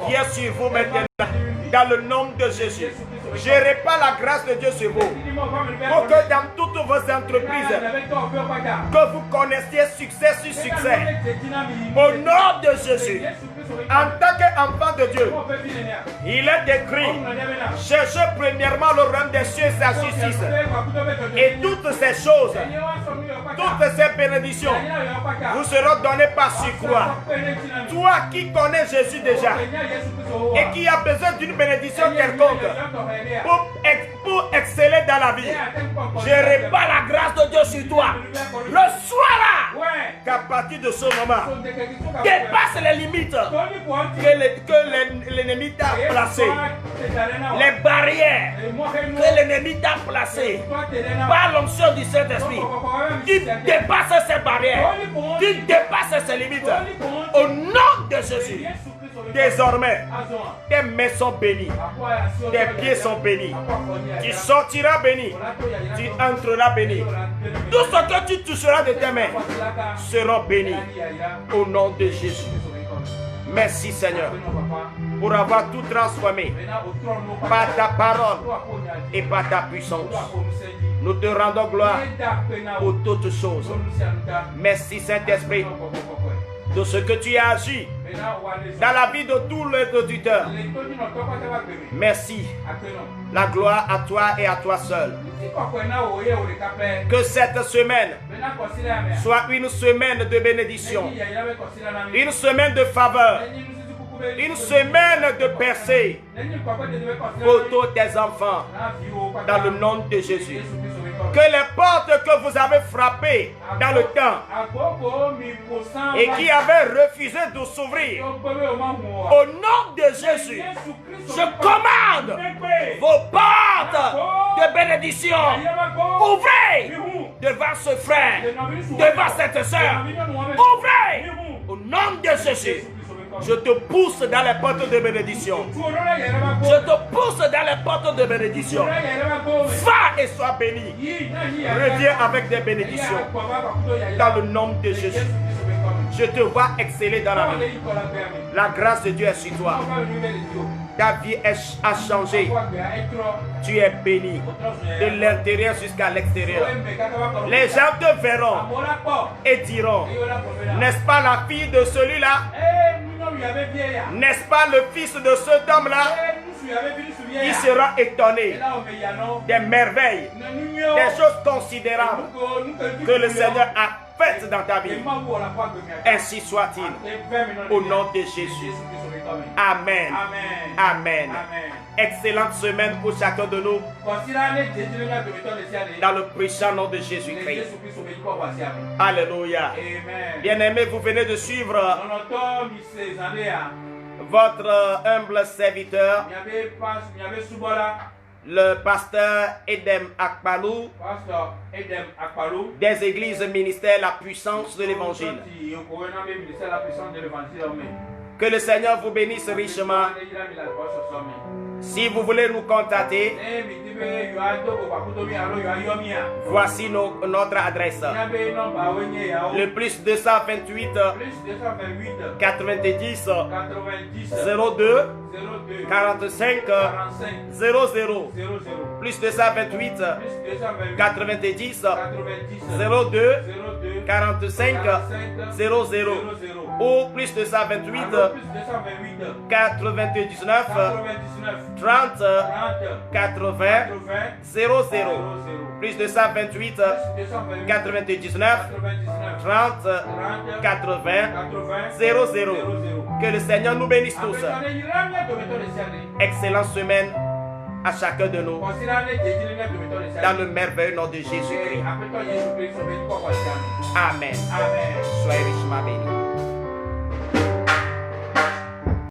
S1: vient sur vous maintenant. Dans le nom de Jésus. Je répand la grâce de Dieu sur vous. Pour que dans toutes vos entreprises. Que vous connaissiez succès sur succès. Au nom de Jésus. En tant qu'enfant de Dieu, il est décrit: cherchez premièrement le royaume des cieux et sa justice, et toutes ces choses, toutes ces bénédictions vous seront données par surcroît. Toi qui connais Jésus déjà et qui a besoin d'une bénédiction quelconque pour exceller dans la vie, je répare la grâce de Dieu sur toi. Reçois-la, qu'à partir de ce moment, dépasse les limites que l'ennemi t'a placées, les barrières que l'ennemi t'a placées par l'onction du Saint-Esprit. Tu dépasses ces barrières, tu dépasses ces limites au nom de Jésus. Désormais, tes mains sont bénies, tes pieds sont bénis, tu sortiras béni, tu entreras béni. Tout ce que tu toucheras de tes mains sera béni au nom de Jésus. Merci Seigneur pour avoir tout transformé par ta parole et par ta puissance. Nous te rendons gloire pour toutes choses. Merci Saint-Esprit de ce que tu as agi dans la vie de tous les auditeurs. Merci. La gloire à toi et à toi seul. Que cette semaine soit une semaine de bénédiction, une semaine de faveur, une semaine de percée pour tous tes enfants dans le nom de Jésus. Que les portes que vous avez frappées dans le temps et qui avaient refusé de s'ouvrir, au nom de Jésus, je commande vos portes de bénédiction. Ouvrez devant ce frère, devant cette soeur. Ouvrez au nom de Jésus. Je te pousse dans les portes de bénédiction. Je te pousse dans les portes de bénédiction. Va et sois béni. Reviens avec des bénédictions. Dans le nom de Jésus. Je te vois exceller dans la vie. La grâce de Dieu est sur toi. Ta vie a changé. Tu es béni de l'intérieur jusqu'à l'extérieur. Les gens te verront et diront: n'est-ce pas la fille de celui-là? N'est-ce pas le fils de cet homme-là? Il sera étonné des merveilles, des choses considérables que le Seigneur a faites dans ta vie. Ainsi soit-il. Au nom de Jésus. Amen. Amen. Excellente semaine pour chacun de nous. Dans le puissant nom de Jésus-Christ. Alléluia. Bien-aimés, vous venez de suivre votre humble serviteur, le pasteur Edem Akpalou, des églises ministères La Puissance de l'Évangile. Que le Seigneur vous bénisse richement. Si vous voulez nous contacter, voici notre adresse. Le plus 228 90 02 45 00. Plus 228 90 02 45 00. Ou plus 228 99 30 80 00. Plus 228 99 30 80 00. Que le Seigneur nous bénisse tous. Excellente semaine à chacun de nous. Dans le merveilleux nom de Jésus-Christ. Amen. Soyez richement bénis.